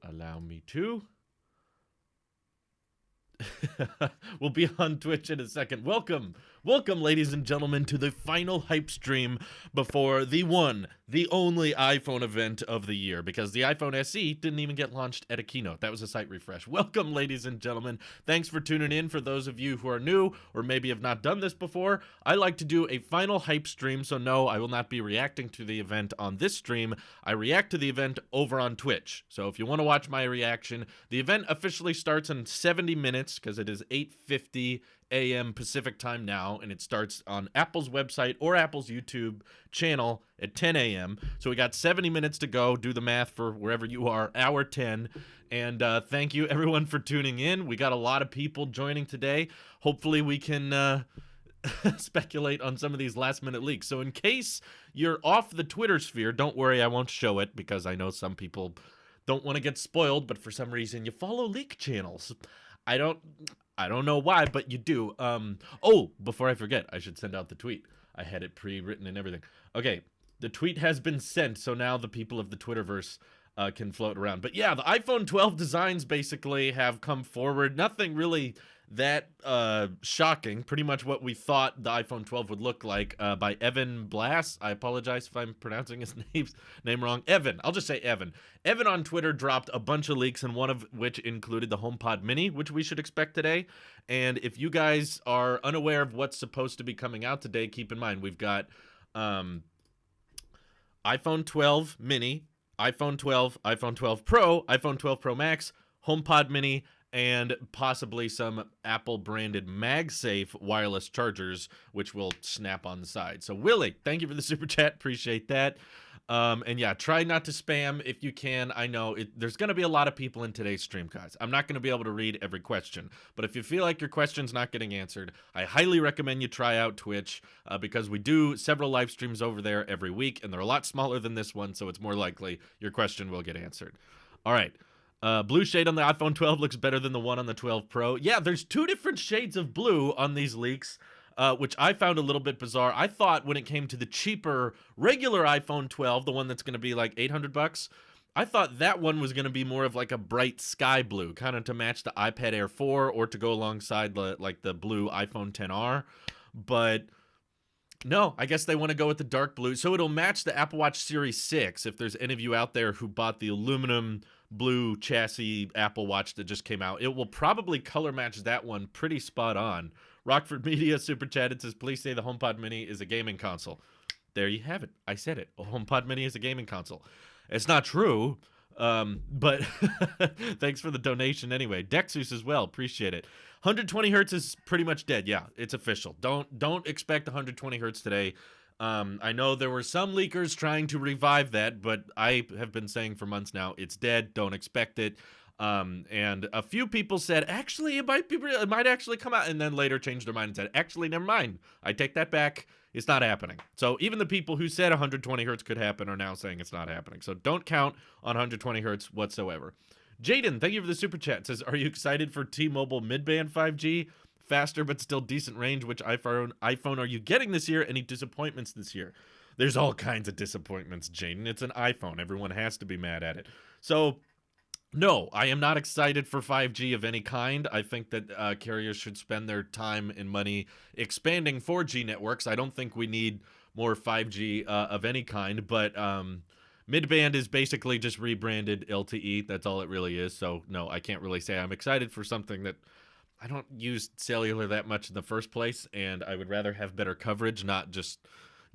Allow me to. We'll be on Twitch in a second. Welcome, ladies and gentlemen, to the final hype stream before the one, the only iPhone event of the year, because the iPhone SE didn't even get launched at a keynote. That was a site refresh. Welcome, ladies and gentlemen. Thanks for tuning in. For those of you who are new or maybe have not done this before, I like to do a final hype stream, so no, I will not be reacting to the event on this stream. I react to the event over on Twitch. So if you want to watch my reaction, the event officially starts in 70 minutes because it is 8:50 a.m. Pacific time now, and it starts on Apple's website or Apple's YouTube channel at 10 a.m. So we got 70 minutes to go. Do the math for wherever you are, hour 10. And thank you, everyone, for tuning in. We got a lot of people joining today. Hopefully we can speculate on some of these last-minute leaks. So in case you're off the Twitter sphere, don't worry, I won't show it because I know some people don't want to get spoiled, but for some reason you follow leak channels. I don't know why, but you do. Oh, before I forget, I should send out the tweet. I had it pre-written and everything. Okay, the tweet has been sent, so now the people of the Twitterverse can float around. But yeah, the iPhone 12 designs basically have come forward. Nothing really that shocking. Pretty much what we thought the iPhone 12 would look like by Evan Blass. I apologize if I'm pronouncing his name wrong. Evan. I'll just say Evan. Evan on Twitter dropped a bunch of leaks, and one of which included the HomePod Mini, which we should expect today. And if you guys are unaware of what's supposed to be coming out today, keep in mind we've got iPhone 12 Mini, iPhone 12, iPhone 12 Pro, iPhone 12 Pro Max, HomePod Mini, and possibly some Apple-branded MagSafe wireless chargers, which will snap on the side. So, Willie, thank you for the super chat. Appreciate that. And yeah, try not to spam if you can. I know there's going to be a lot of people in today's stream, guys. I'm not going to be able to read every question. But if you feel like your question's not getting answered, I highly recommend you try out Twitch because we do several live streams over there every week, and they're a lot smaller than this one, so it's more likely your question will get answered. All right. Blue shade on the iPhone 12 looks better than the one on the 12 Pro. Yeah, there's two different shades of blue on these leaks, which I found a little bit bizarre. I thought when it came to the cheaper regular iPhone 12, the one that's going to be like $800, I thought that one was going to be more of like a bright sky blue, kind of to match the iPad Air 4 or to go alongside the blue iPhone XR. But no, I guess they want to go with the dark blue. So it'll match the Apple Watch Series 6 if there's any of you out there who bought the aluminum blue chassis Apple Watch that just came out. It will probably color match that one pretty spot on. Rockford Media super chatted, says, please say the HomePod Mini is a gaming console. There you have it. I said it. A HomePod Mini is a gaming console. It's not true, but thanks for the donation anyway. Dexus as well. Appreciate it. 120 hertz is pretty much dead. Yeah, it's official. Don't expect 120 hertz today. I know there were some leakers trying to revive that, but I have been saying for months now, it's dead. Don't expect it. And a few people said, actually, it might actually come out, and then later changed their mind and said, actually, never mind. I take that back. It's not happening. So even the people who said 120 hertz could happen are now saying it's not happening. So don't count on 120 hertz whatsoever. Jaden, thank you for the super chat. Says, are you excited for T-Mobile mid-band 5G? Faster but still decent range. Which iPhone are you getting this year? Any disappointments this year? There's all kinds of disappointments, Jaden. It's an iPhone. Everyone has to be mad at it. So, no, I am not excited for 5G of any kind. I think that carriers should spend their time and money expanding 4G networks. I don't think we need more 5G of any kind, but mid-band is basically just rebranded LTE. That's all it really is. So, no, I can't really say I'm excited for something that I don't use cellular that much in the first place, and I would rather have better coverage, not just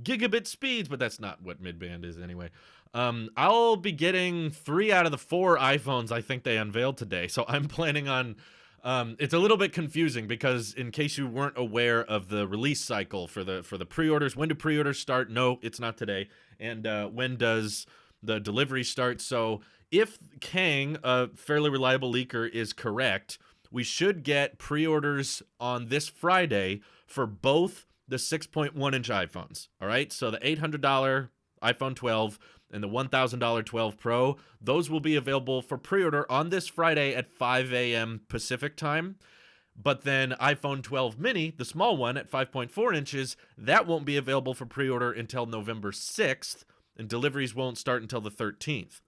gigabit speeds, but that's not what mid-band is anyway. I'll be getting 3 out of the 4 iPhones I think they unveiled today, so I'm planning on... it's a little bit confusing because in case you weren't aware of the release cycle for the pre-orders, when do pre-orders start? No, it's not today. And when does the delivery start? So if Kang, a fairly reliable leaker, is correct, we should get pre-orders on this Friday for both the 6.1-inch iPhones, all right? So the $800 iPhone 12 and the $1,000 12 Pro, those will be available for pre-order on this Friday at 5 a.m. Pacific time. But then iPhone 12 mini, the small one at 5.4 inches, that won't be available for pre-order until November 6th, and deliveries won't start until the 13th.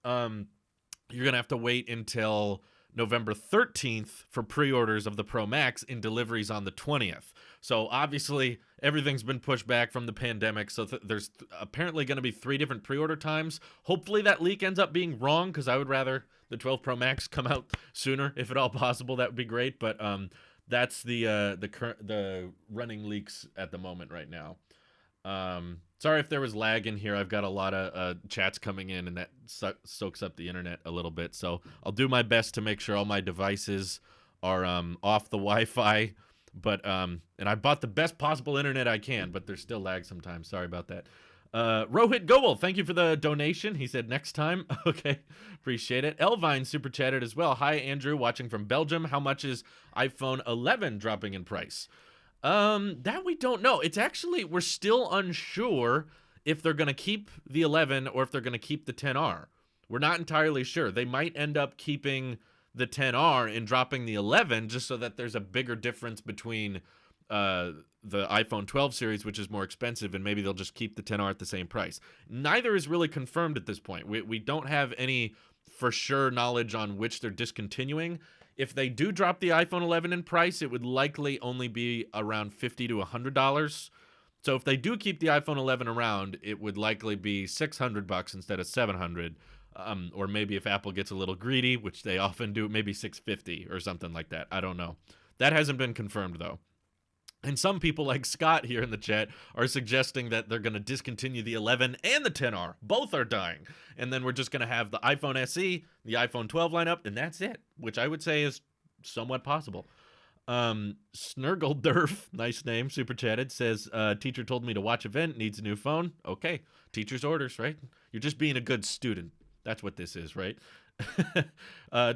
you're going to have to wait until November 13th for pre-orders of the Pro Max and deliveries on the 20th. So obviously everything's been pushed back from the pandemic. So there's apparently going to be 3 different pre-order times. Hopefully that leak ends up being wrong, because I would rather the 12 Pro Max come out sooner if at all possible. That would be great. But that's the running leaks at the moment right now. Sorry if there was lag in here. I've got a lot of chats coming in, and that soaks up the internet a little bit. So I'll do my best to make sure all my devices are off the Wi-Fi. But and I bought the best possible internet I can, but there's still lag sometimes. Sorry about that. Rohit Goel, thank you for the donation. He said next time. Okay, appreciate it. Elvine super chatted as well. Hi, Andrew, watching from Belgium. How much is iPhone 11 dropping in price? That we don't know. It's actually, we're still unsure if they're going to keep the 11 or if they're going to keep the 10R. We're not entirely sure. They might end up keeping the 10R and dropping the 11 just so that there's a bigger difference between the iPhone 12 series, which is more expensive, and maybe they'll just keep the 10R at the same price. Neither is really confirmed at this point. We don't have any for sure knowledge on which they're discontinuing. If they do drop the iPhone 11 in price, it would likely only be around $50 to $100. So if they do keep the iPhone 11 around, it would likely be $600 instead of $700. Or maybe if Apple gets a little greedy, which they often do, maybe $650 or something like that. I don't know. That hasn't been confirmed, though. And some people like Scott here in the chat are suggesting that they're going to discontinue the 11 and the 10R. Both are dying. And then we're just going to have the iPhone SE, the iPhone 12 lineup, and that's it, which I would say is somewhat possible. Snurgledurf, nice name, super chatted, says, teacher told me to watch event, needs a new phone. Okay, teacher's orders, right? You're just being a good student. That's what this is, right?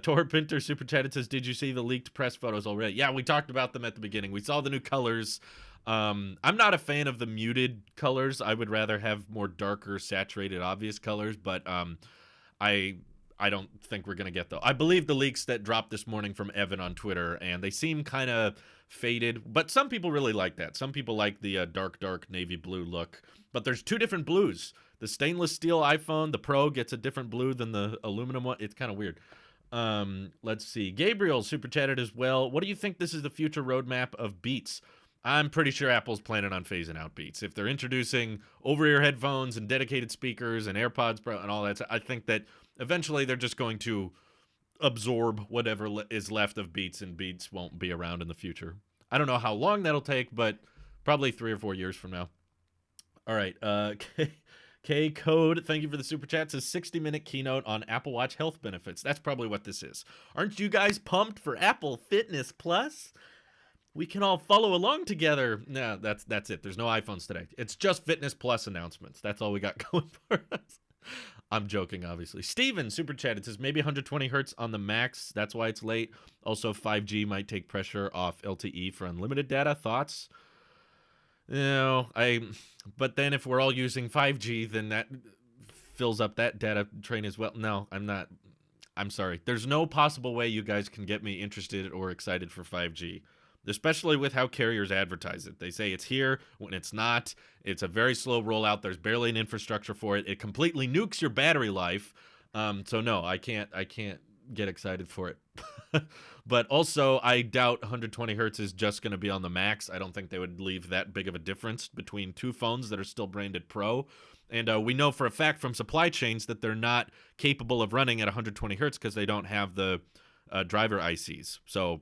Tor Pinter super chatted says, did you see the leaked press photos already? Yeah, we talked about them at the beginning. We saw the new colors. I'm not a fan of the muted colors. I would rather have more darker, saturated, obvious colors, but I don't think we're gonna get those. I believe the leaks that dropped this morning from Evan on Twitter, and they seem kind of faded, but some people really like that. Some people like the dark navy blue look, but there's 2 different blues. The stainless steel iPhone, the Pro, gets a different blue than the aluminum one. It's kind of weird. Let's see. Gabriel super chatted as well. What do you think this is the future roadmap of Beats? I'm pretty sure Apple's planning on phasing out Beats. If they're introducing over-ear headphones and dedicated speakers and AirPods Pro and all that, I think that eventually they're just going to absorb whatever is left of Beats, and Beats won't be around in the future. I don't know how long that'll take, but probably 3 or 4 years from now. All right. K Code, thank you for the super chat. Says 60-minute keynote on Apple Watch health benefits. That's probably what this is. Aren't you guys pumped for Apple Fitness Plus? We can all follow along together. No, that's it. There's no iPhones today. It's just Fitness Plus announcements. That's all we got going for us. I'm joking, obviously. Steven, super chat. It says maybe 120 hertz on the Max. That's why it's late. Also, 5G might take pressure off LTE for unlimited data. Thoughts? No, but then if we're all using 5G, then that fills up that data train as well. No, I'm not. I'm sorry. There's no possible way you guys can get me interested or excited for 5G, especially with how carriers advertise it. They say it's here when it's not. It's a very slow rollout. There's barely an infrastructure for it. It completely nukes your battery life. So no, I can't get excited for it. But also, I doubt 120 hertz is just going to be on the Max. I don't think they would leave that big of a difference between 2 phones that are still branded Pro. And we know for a fact from supply chains that they're not capable of running at 120 hertz because they don't have the driver ICs. So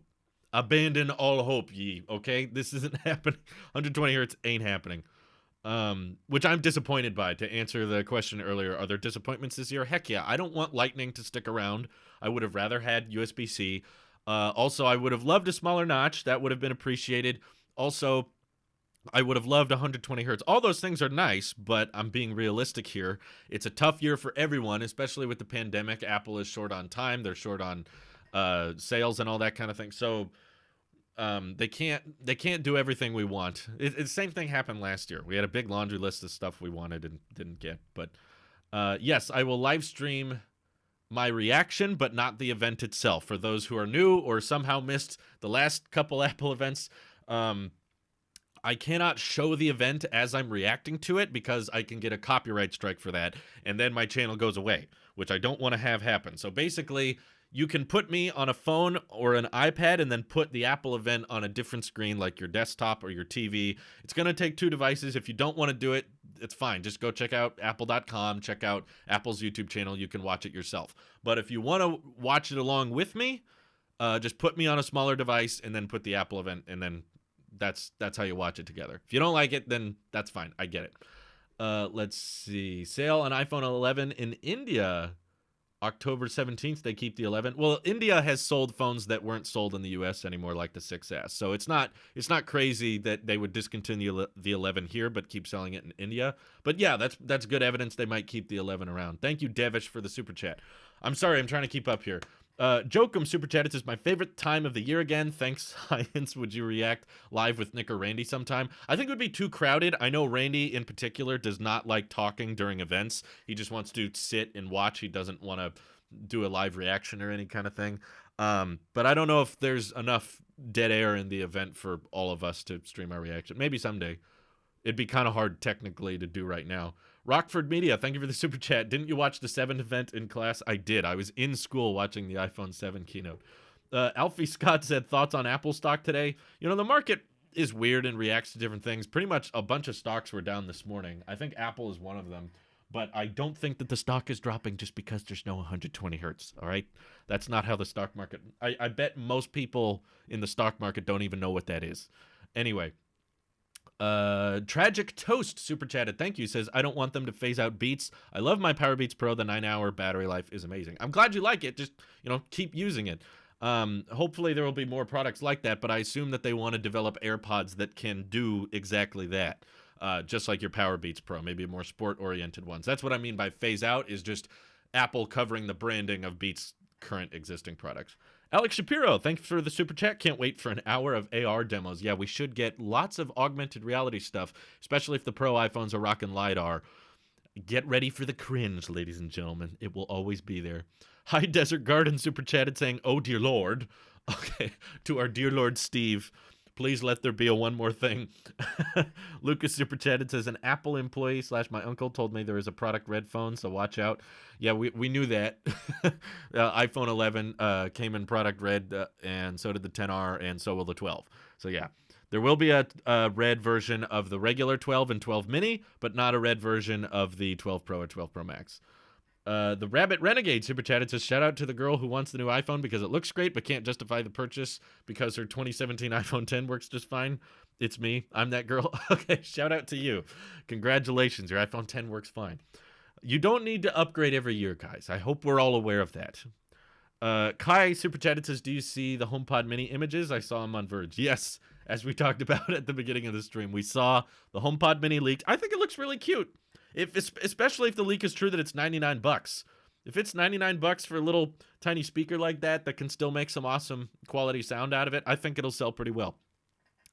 abandon all hope, ye. Okay, this isn't happening. 120 hertz ain't happening. Which I'm disappointed by. To answer the question earlier, are there disappointments this year? Heck yeah. I don't want Lightning to stick around. I would have rather had USB-C. Also, I would have loved a smaller notch. That would have been appreciated. Also, I would have loved 120 hertz. All those things are nice, but I'm being realistic here. It's a tough year for everyone, especially with the pandemic. Apple is short on time. They're short on sales and all that kind of thing. So they can't do everything we want. The same thing happened last year. We had a big laundry list of stuff we wanted and didn't get. But yes, I will live stream my reaction, but not the event itself. For those who are new or somehow missed the last couple Apple events, I cannot show the event as I'm reacting to it because I can get a copyright strike for that, and then my channel goes away, which I don't want to have happen. So basically, you can put me on a phone or an iPad and then put the Apple event on a different screen like your desktop or your TV. It's going to take 2 devices. If you don't want to do it, it's fine. Just go check out apple.com, check out Apple's YouTube channel. You can watch it yourself. But if you want to watch it along with me, just put me on a smaller device and then put the Apple event, and then that's how you watch it together. If you don't like it, then that's fine. I get it. Let's see. Sale on iPhone 11 in India. October 17th, they keep the 11. Well, India has sold phones that weren't sold in the US anymore, like the 6S. So it's not crazy that they would discontinue the 11 here, but keep selling it in India. But yeah, that's good evidence they might keep the 11 around. Thank you, Devish, for the super chat. I'm sorry, I'm trying to keep up here. Jokum super chat. It says, my favorite time of the year again. Thanks, Science. Would you react live with Nick or Randy sometime? I think it would be too crowded. I know Randy in particular does not like talking during events. He just wants to sit and watch. He doesn't want to do a live reaction or any kind of thing. But I don't know if there's enough dead air in the event for all of us to stream our reaction. Maybe someday. It'd be kind of hard technically to do right now. Rockford Media, thank you for the super chat. Didn't you watch the 7 event in class? I did. I was in school watching the iPhone 7 keynote. Alfie Scott said, thoughts on Apple stock today? You know, the market is weird and reacts to different things. Pretty much a bunch of stocks were down this morning. I think Apple is one of them. But I don't think that the stock is dropping just because there's no 120 hertz, all right? That's not how the stock market... I bet most people in the stock market don't even know what that is. Anyway... Tragic Toast super chatted. Thank you. Says, I don't want them to phase out Beats. I love my Power Beats Pro. The 9-hour battery life is amazing. I'm glad you like it. Just, keep using it. Hopefully there will be more products like that, but I assume that they want to develop AirPods that can do exactly that. Just like your Power Beats Pro, maybe more sport-oriented ones. That's what I mean by phase out, is just Apple covering the branding of Beats' current existing products. Alex Shapiro, thanks for the super chat. Can't wait for an hour of AR demos. Yeah, we should get lots of augmented reality stuff, especially if the Pro iPhones are rocking LiDAR. Get ready for the cringe, ladies and gentlemen. It will always be there. High Desert Garden super chatted saying, oh, dear Lord. Okay, to our dear Lord Steve. Please let there be a one more thing. Lucas super chatted, says, an Apple employee / my uncle told me there is a product red phone, so watch out. Yeah, we knew that. iPhone 11 came in product red, and so did the 10R, and so will the 12. So yeah, there will be a red version of the regular 12 and 12 mini, but not a red version of the 12 Pro or 12 Pro Max. The Rabbit Renegade super chatted, says, shout out to the girl who wants the new iPhone because it looks great but can't justify the purchase because her 2017 iPhone 10 works just fine. It's me. I'm that girl. Okay, shout out to you. Congratulations. Your iPhone 10 works fine. You don't need to upgrade every year, guys. I hope we're all aware of that. Kai super chatted, says, do you see the HomePod mini images? I saw them on Verge. Yes, as we talked about at the beginning of the stream, we saw the HomePod mini leaked. I think it looks really cute. Especially if the leak is true that it's $99. If it's $99 for a little tiny speaker like that can still make some awesome quality sound out of it, I think it'll sell pretty well.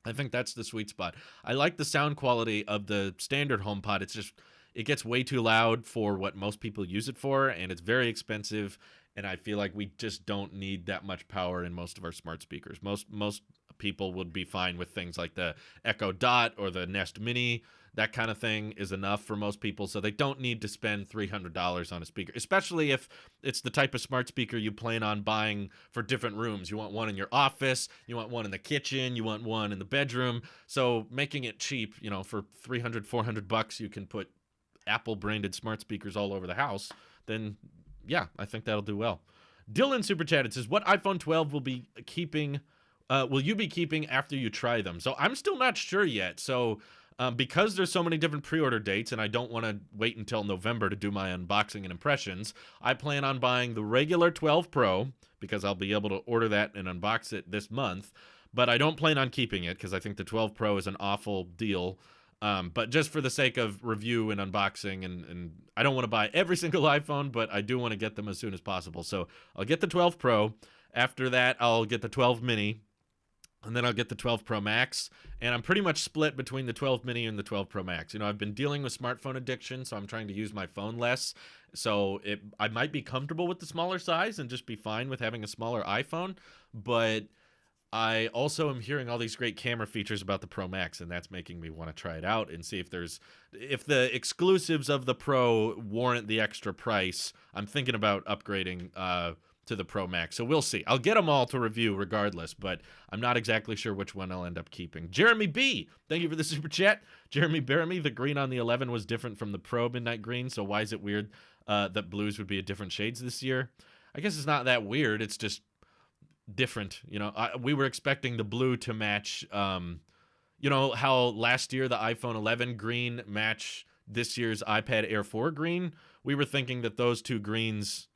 I think that's the sweet spot. I like the sound quality of the standard HomePod. It's just, it gets way too loud for what most people use it for, and it's very expensive, and I feel like we just don't need that much power in most of our smart speakers. Most people would be fine with things like the Echo Dot or the Nest Mini. That kind of thing is enough for most people, so they don't need to spend $300 on a speaker, especially if it's the type of smart speaker you plan on buying for different rooms. You want one in your office, you want one in the kitchen, you want one in the bedroom. So making it cheap, for $300, $400, you can put Apple-branded smart speakers all over the house, then yeah, I think that'll do well. Dylan super chatted, says, what iPhone 12 will you be keeping after you try them? So I'm still not sure yet. So because there's so many different pre-order dates and I don't want to wait until November to do my unboxing and impressions, I plan on buying the regular 12 Pro because I'll be able to order that and unbox it this month. But I don't plan on keeping it because I think the 12 Pro is an awful deal. But just for the sake of review and unboxing, and I don't want to buy every single iPhone, but I do want to get them as soon as possible. So I'll get the 12 Pro. After that, I'll get the 12 mini. And then I'll get the 12 Pro Max, and I'm pretty much split between the 12 mini and the 12 Pro Max. I've been dealing with smartphone addiction, so I'm trying to use my phone less. So I might be comfortable with the smaller size and just be fine with having a smaller iPhone, but I also am hearing all these great camera features about the Pro Max, and that's making me want to try it out and see if the exclusives of the Pro warrant the extra price. I'm thinking about upgrading to the Pro Max, so we'll see. I'll get them all to review regardless, but I'm not exactly sure which one I'll end up keeping. Jeremy B, thank you for the super chat. Jeremy Baramy, the green on the 11 was different from the Pro Midnight Green, so why is it weird that blues would be a different shades this year? I guess it's not that weird. It's just different. We were expecting the blue to match. How last year the iPhone 11 green match this year's iPad Air 4 green. We were thinking that those two greens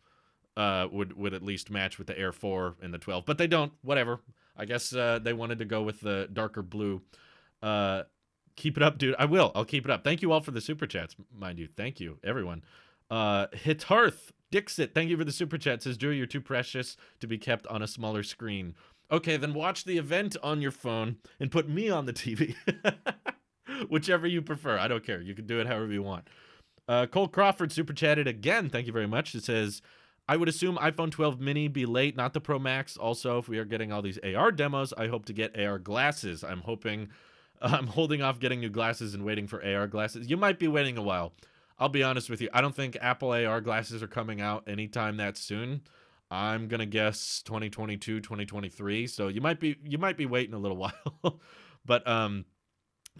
would at least match with the Air 4 and the 12, but they don't. Whatever. I guess they wanted to go with the darker blue. Keep it up, dude. I'll keep it up. Thank you all for the super chats, mind you. Thank you, everyone. Hitarth Dixit, thank you for the super chat. Says, Drew, you're too precious to be kept on a smaller screen. Okay, then watch the event on your phone and put me on the TV. Whichever you prefer. I don't care. You can do it however you want. Cole Crawford super chatted again. Thank you very much. It says, I would assume iPhone 12 mini be late, not the Pro Max. Also, if we are getting all these AR demos, I hope to get AR glasses. I'm holding off getting new glasses and waiting for AR glasses. You might be waiting a while. I'll be honest with you. I don't think Apple AR glasses are coming out anytime that soon. I'm going to guess 2022, 2023. So you might be waiting a little while. But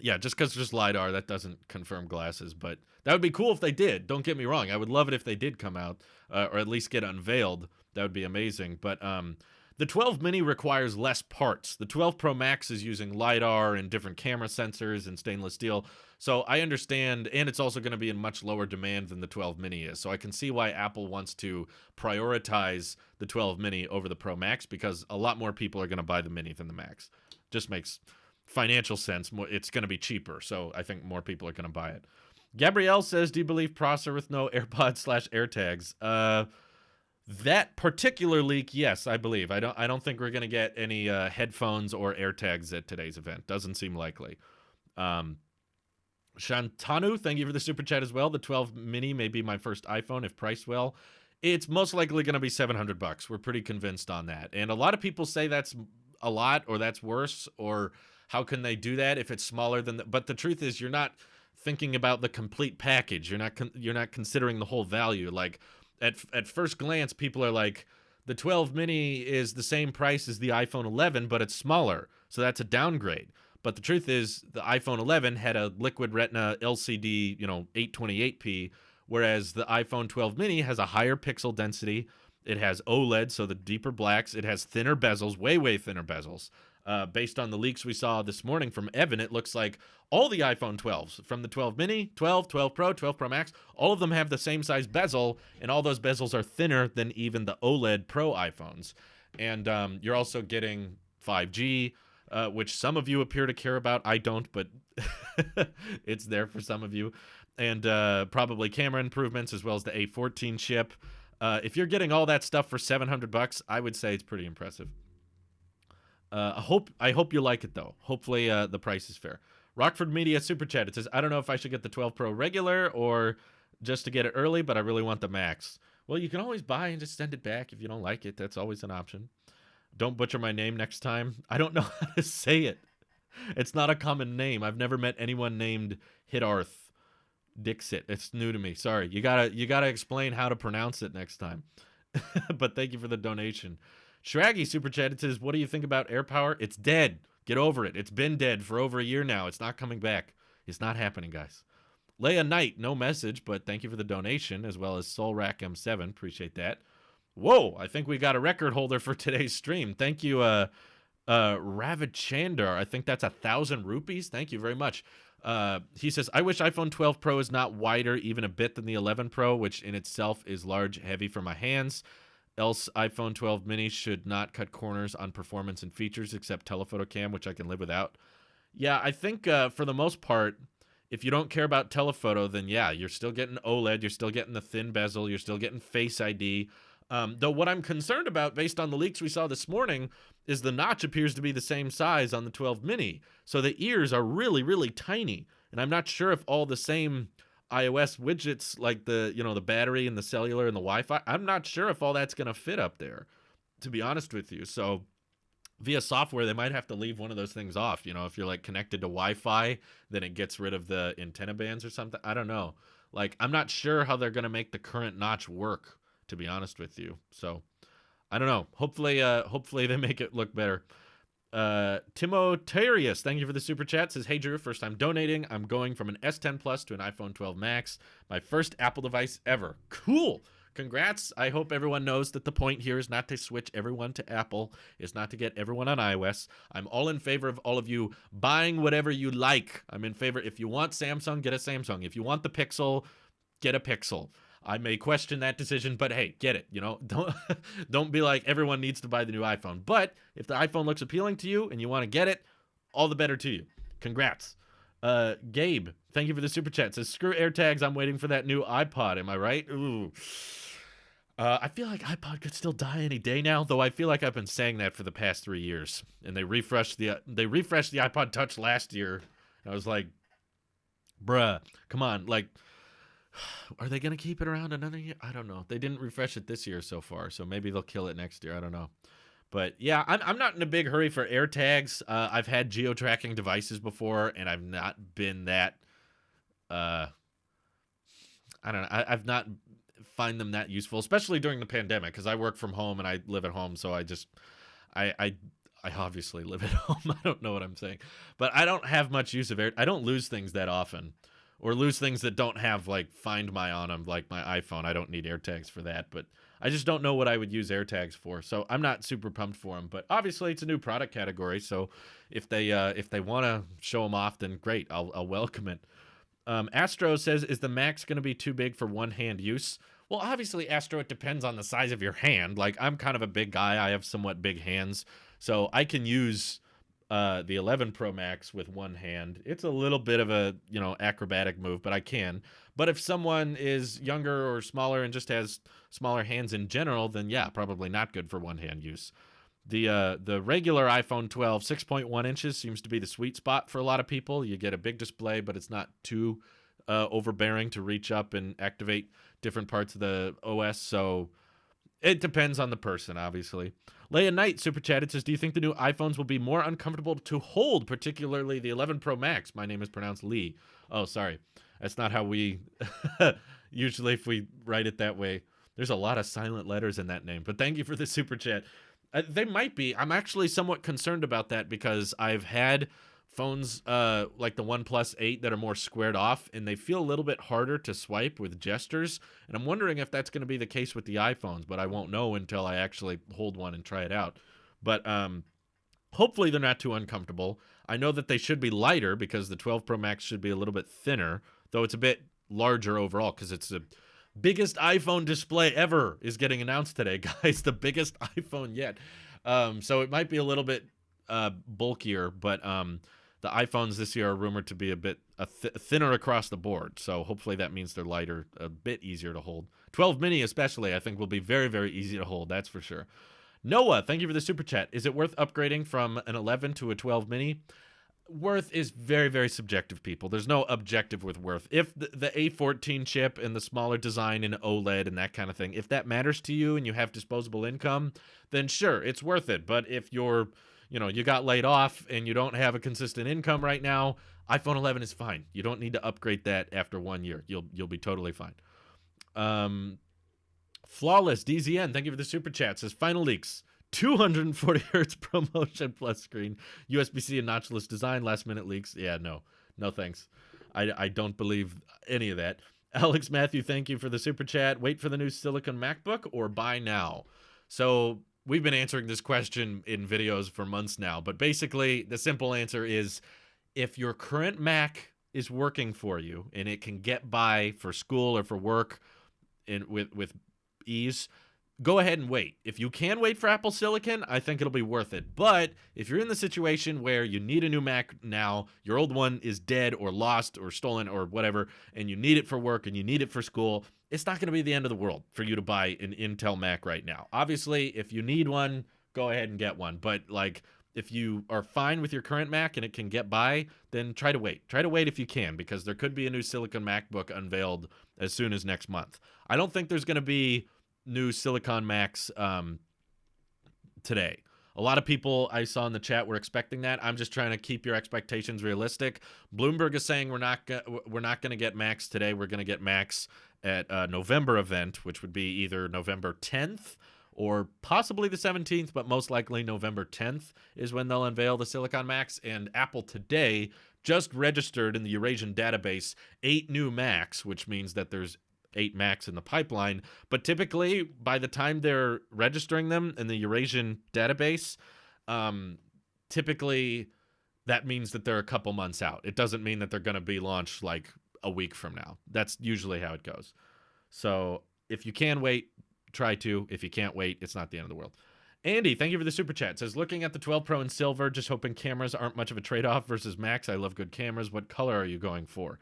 yeah, just because there's LiDAR, that doesn't confirm glasses. But that would be cool if they did. Don't get me wrong. I would love it if they did come out or at least get unveiled. That would be amazing. But the 12 mini requires less parts. The 12 Pro Max is using LiDAR and different camera sensors and stainless steel. So I understand, and it's also going to be in much lower demand than the 12 mini is. So I can see why Apple wants to prioritize the 12 mini over the Pro Max, because a lot more people are going to buy the mini than the Max. Just makes financial sense. It's going to be cheaper. So I think more people are going to buy it. Gabrielle says, do you believe processor with no AirPods/AirTags? That particular leak, yes, I believe. I don't think we're going to get any headphones or AirTags at today's event. Doesn't seem likely. Shantanu, thank you for the super chat as well. The 12 mini may be my first iPhone if priced well. It's most likely going to be $700. We're pretty convinced on that. And a lot of people say that's a lot or that's worse, or how can they do that if it's smaller than but the truth is you're not thinking about the complete package. You're not considering the whole value. Like at first glance, people are like, the 12 mini is the same price as the iPhone 11, but it's smaller. So that's a downgrade. But the truth is the iPhone 11 had a Liquid Retina LCD, 828p, whereas the iPhone 12 mini has a higher pixel density. It has OLED, so the deeper blacks. It has thinner bezels, way, way thinner bezels. Based on the leaks we saw this morning from Evan, it looks like all the iPhone 12s, from the 12 mini, 12, 12 Pro, 12 Pro Max, all of them have the same size bezel, and all those bezels are thinner than even the OLED Pro iPhones. And you're also getting 5G, which some of you appear to care about. I don't, but it's there for some of you. And probably camera improvements as well as the A14 chip. If you're getting all that stuff for $700, I would say it's pretty impressive. I hope you like it though. Hopefully the price is fair. Rockford Media super chat. It says, I don't know if I should get the 12 Pro regular or just to get it early, but I really want the Max. Well, you can always buy and just send it back if you don't like it. That's always an option. Don't butcher my name next time. I don't know how to say it. It's not a common name. I've never met anyone named Hitarth Dixit. It's new to me. Sorry. You gotta explain how to pronounce it next time. But thank you for the donation. Shraggy super chat. It says, what do you think about AirPower? It's dead. Get over it. It's been dead for over a year now. It's not coming back. It's not happening, guys. Leia Knight, no message, but thank you for the donation, as well as SoulRack M7. Appreciate that. Whoa, I think we got a record holder for today's stream. Thank you, Ravichandar. I think that's 1,000 rupees. Thank you very much. He says, I wish iPhone 12 Pro is not wider even a bit than the 11 Pro, which in itself is large, heavy for my hands. Else, iPhone 12 mini should not cut corners on performance and features except telephoto cam, which I can live without. Yeah, I think for the most part, if you don't care about telephoto, then yeah, you're still getting OLED, you're still getting the thin bezel, you're still getting Face ID. Though what I'm concerned about, based on the leaks we saw this morning, is the notch appears to be the same size on the 12 mini. So the ears are really, really tiny. And I'm not sure if all the same iOS widgets, like the battery and the cellular and the Wi-Fi, I'm not sure if all that's going to fit up there, to be honest with you. So via software, they might have to leave one of those things off. If you're like connected to Wi-Fi, then it gets rid of the antenna bands or something. I don't know. Like, I'm not sure how they're going to make the current notch work, to be honest with you. So I don't know. Hopefully they make it look better. Timotarius, thank you for the super chat. Says, hey Drew, first time donating. I'm going from an S10 Plus to an iPhone 12 Max. My first Apple device ever. Cool. Congrats. I hope everyone knows that the point here is not to switch everyone to Apple. It's not to get everyone on iOS. I'm all in favor of all of you buying whatever you like. I'm in favor. If you want Samsung, get a Samsung. If you want the Pixel, get a Pixel. I may question that decision, but hey, get it. Don't be like everyone needs to buy the new iPhone. But if the iPhone looks appealing to you and you want to get it, all the better to you. Congrats. Gabe, thank you for the super chat. Says, screw AirTags. I'm waiting for that new iPod. Am I right? Ooh. I feel like iPod could still die any day now, though I feel like I've been saying that for the past 3 years. And they refreshed the iPod Touch last year. And I was like, bruh, come on. Like, are they going to keep it around another year? I don't know. They didn't refresh it this year so far, so maybe they'll kill it next year. I don't know. But yeah, I'm not in a big hurry for AirTags. I've had geo-tracking devices before, and I've not been that, I don't know. I've not find them that useful, especially during the pandemic, because I work from home and I live at home, so I obviously live at home. I don't know what I'm saying, but I don't have much use of I don't lose things that often, or lose things that don't have like Find My on them, like my iPhone. I don't need AirTags for that, but I just don't know what I would use AirTags for, so I'm not super pumped for them. But obviously, it's a new product category, so if they want to show them off, then great, I'll welcome it. Astro says, is the Max going to be too big for one-hand use? Well, obviously, Astro, it depends on the size of your hand. Like, I'm kind of a big guy. I have somewhat big hands. So I can use the 11 Pro Max with one hand. It's a little bit of a, acrobatic move, but I can. But if someone is younger or smaller and just has smaller hands in general, then yeah, probably not good for one-hand use. The regular iPhone 12, 6.1 inches seems to be the sweet spot for a lot of people. You get a big display, but it's not too overbearing to reach up and activate different parts of the OS. So it depends on the person, obviously. Leia Knight super chatted, says, do you think the new iPhones will be more uncomfortable to hold, particularly the 11 Pro Max? My name is pronounced Lee. Oh, sorry. That's not how we usually, if we write it that way. There's a lot of silent letters in that name, but thank you for the super chat. They might be. I'm actually somewhat concerned about that because I've had phones like the OnePlus 8 that are more squared off, and they feel a little bit harder to swipe with gestures. And I'm wondering if that's going to be the case with the iPhones, but I won't know until I actually hold one and try it out. But hopefully they're not too uncomfortable. I know that they should be lighter because the 12 Pro Max should be a little bit thinner, though it's a bit larger overall because it's the biggest iPhone display ever is getting announced today, guys. The biggest iPhone yet. So it might be a little bit bulkier, but the iPhones this year are rumored to be a bit thinner across the board. So hopefully that means they're lighter, a bit easier to hold. 12 mini especially, I think, will be very, very easy to hold. That's for sure. Noah, thank you for the super chat. Is it worth upgrading from an 11 to a 12 mini? Worth is very, very subjective, people. There's no objective with worth. If the A14 chip and the smaller design in OLED and that kind of thing, if that matters to you and you have disposable income, then sure, it's worth it. But if you're, you got laid off and you don't have a consistent income right now, iPhone 11 is fine. You don't need to upgrade that after 1 year. You'll be totally fine. Flawless DZN, thank you for the super chat. Says, final leaks. 240 hertz ProMotion Plus screen, USB-C and notchless design, last minute leaks. Yeah, no thanks. I don't believe any of that. Alex Matthew, thank you for the super chat. Wait for the new Silicon MacBook or buy now? So we've been answering this question in videos for months now, but basically the simple answer is if your current Mac is working for you and it can get by for school or for work with ease, go ahead and wait. If you can wait for Apple Silicon, I think it'll be worth it. But if you're in the situation where you need a new Mac now, your old one is dead or lost or stolen or whatever, and you need it for work and you need it for school, it's not going to be the end of the world for you to buy an Intel Mac right now. Obviously, if you need one, go ahead and get one. But like, if you are fine with your current Mac and it can get by, then try to wait. Try to wait if you can, because there could be a new Silicon MacBook unveiled as soon as next month. I don't think there's going to be new Silicon Macs today. A lot of people I saw in the chat were expecting that. I'm just trying to keep your expectations realistic. Bloomberg is saying we're not going to get Max today. We're going to get Max at a November event, which would be either November 10th or possibly the 17th, but most likely November 10th is when they'll unveil the Silicon Max. And Apple today just registered in the Eurasian database 8 new Macs, which means that there's 8 Macs in the pipeline. But typically, by the time they're registering them in the Eurasian database, typically that means that they're a couple months out. It doesn't mean that they're going to be launched like a week from now. That's usually how it goes. So if you can wait, try to. If you can't wait, it's not the end of the world. Andy, thank you for the super chat. It says, looking at the 12 Pro in silver, just hoping cameras aren't much of a trade-off versus Max. I love good cameras. What color are you going for?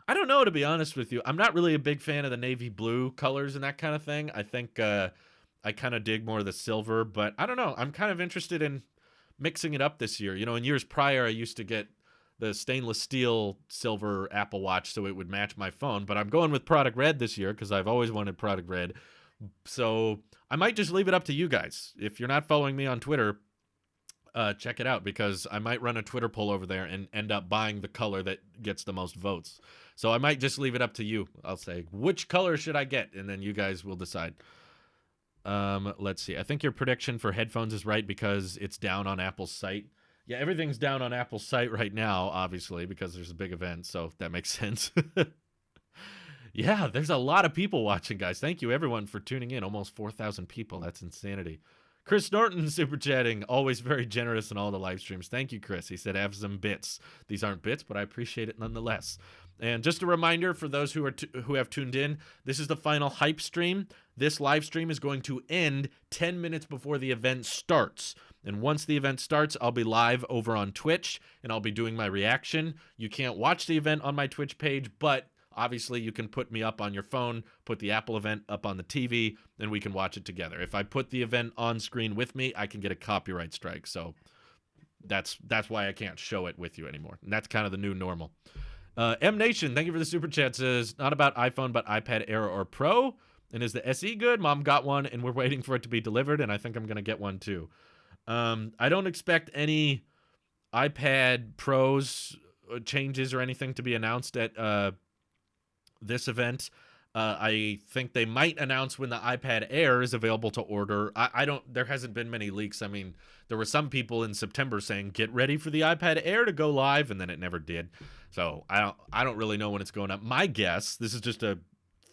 I don't know, to be honest with you. I'm not really a big fan of the navy blue colors and that kind of thing. I think I kind of dig more of the silver, but I don't know. I'm kind of interested in mixing it up this year. You know, in years prior, I used to get the stainless steel silver Apple Watch so it would match my phone, but I'm going with product red this year because I've always wanted product red. So I might just leave it up to you guys. If you're not following me on Twitter, check it out, because I might run a Twitter poll over there and end up buying the color that gets the most votes. So I might just leave it up to you. I'll say, which color should I get? And then you guys will decide. Let's see. I think your prediction for headphones is right because it's down on Apple's site. Yeah, everything's down on Apple's site right now, obviously, because there's a big event. So that makes sense. Yeah, there's a lot of people watching, guys. Thank you, everyone, for tuning in. Almost 4,000 people. That's insanity. Chris Norton super chatting, always very generous in all the live streams. Thank you, Chris. He said, have some bits. These aren't bits, but I appreciate it nonetheless. And just a reminder for those who have tuned in, this is the final hype stream. This live stream is going to end 10 minutes before the event starts. And once the event starts, I'll be live over on Twitch, and I'll be doing my reaction. You can't watch the event on my Twitch page, but obviously, you can put me up on your phone, put the Apple event up on the TV, and we can watch it together. If I put the event on screen with me, I can get a copyright strike. So that's why I can't show it with you anymore. And that's kind of the new normal. M Nation, thank you for the super chat. Says, not about iPhone, but iPad Air or Pro. And is the SE good? Mom got one, and we're waiting for it to be delivered, and I think I'm going to get one too. I don't expect any iPad Pros changes or anything to be announced at this event. I think they might announce when the iPad Air is available to order. There hasn't been many leaks. I mean, there were some people in September saying, get ready for the iPad Air to go live, and then it never did. So I don't really know when it's going up. My guess, this is just a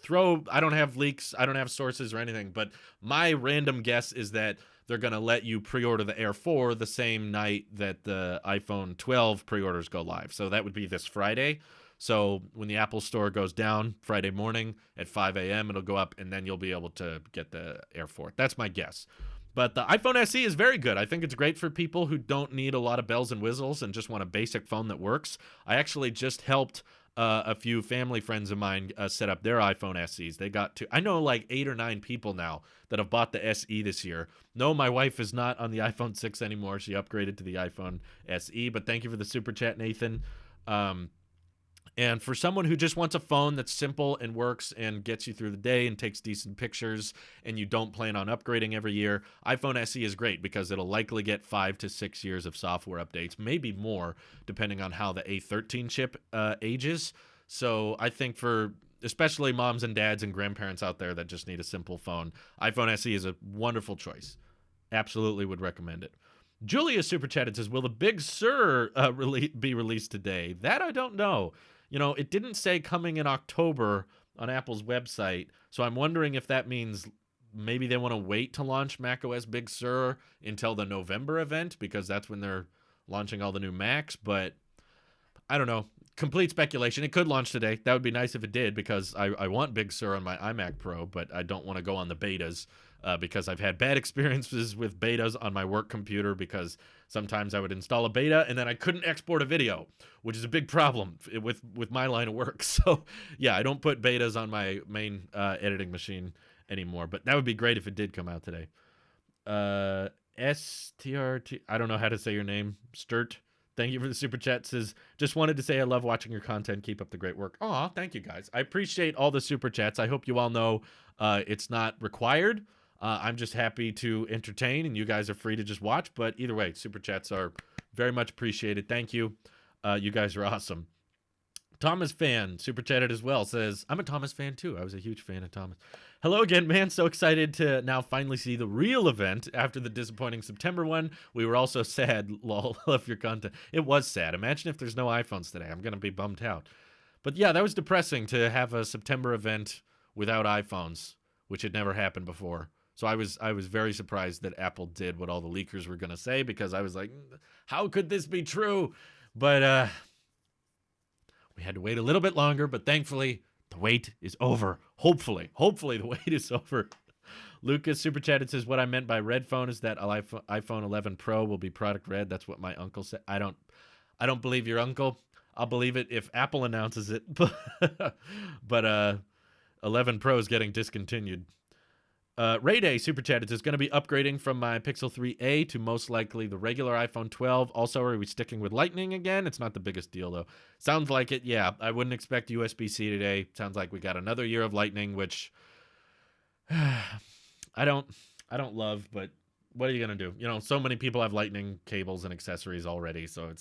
throw, I don't have leaks, I don't have sources or anything, but my random guess is that they're going to let you pre-order the Air 4 the same night that the iPhone 12 pre-orders go live. So that would be this Friday. So when the Apple Store goes down Friday morning at 5 a.m., it'll go up, and then you'll be able to get the Air 4. That's my guess. But the iPhone SE is very good. I think it's great for people who don't need a lot of bells and whistles and just want a basic phone that works. I actually just helped a few family friends of mine set up their iPhone SEs. They got to, I know like 8 or 9 people now that have bought the SE this year. No, my wife is not on the iPhone 6 anymore. She upgraded to the iPhone SE, but thank you for the super chat, Nathan. And for someone who just wants a phone that's simple and works and gets you through the day and takes decent pictures, and you don't plan on upgrading every year, iPhone SE is great because it'll likely get 5 to 6 years of software updates, maybe more, depending on how the A13 chip ages. So I think for especially moms and dads and grandparents out there that just need a simple phone, iPhone SE is a wonderful choice. Absolutely would recommend it. Julia super chatted, says, will the Big Sur be released today? That I don't know. You know, it didn't say coming in October on Apple's website, so I'm wondering if that means maybe they want to wait to launch macOS Big Sur until the November event, because that's when they're launching all the new Macs, but I don't know. Complete speculation. It could launch today. That would be nice if it did, because I want Big Sur on my iMac Pro, but I don't want to go on the betas because I've had bad experiences with betas on my work computer, because sometimes I would install a beta and then I couldn't export a video, which is a big problem with my line of work. So yeah, I don't put betas on my main editing machine anymore, but that would be great if it did come out today. STRT, I don't know how to say your name, Sturt. Thank you for the super chat. Says, just wanted to say I love watching your content. Keep up the great work. Aw, thank you guys. I appreciate all the super chats. I hope you all know it's not required. I'm just happy to entertain, and you guys are free to just watch. But either way, super chats are very much appreciated. Thank you. You guys are awesome. Thomas fan super chatted as well, says, I'm a Thomas fan too. I was a huge fan of Thomas. Hello again, man. So excited to now finally see the real event after the disappointing September one. We were also sad. Lol. Love your content. It was sad. Imagine if there's no iPhones today. I'm going to be bummed out. But yeah, that was depressing to have a September event without iPhones, which had never happened before. So I was very surprised that Apple did what all the leakers were going to say, because I was like, how could this be true? But we had to wait a little bit longer, but thankfully the wait is over. Hopefully the wait is over. Lucas super chatted, says, what I meant by red phone is that iPhone 11 Pro will be product red. That's what my uncle said. I don't believe your uncle. I'll believe it if Apple announces it. But 11 Pro is getting discontinued. Ray Day super chatted, is going to be upgrading from my Pixel 3a to most likely the regular iPhone 12. Also, are we sticking with Lightning again? It's not the biggest deal though. Sounds like it. Yeah, I wouldn't expect USB-C today. Sounds like we got another year of Lightning, which I don't love, but what are you going to do? You know, so many people have Lightning cables and accessories already, so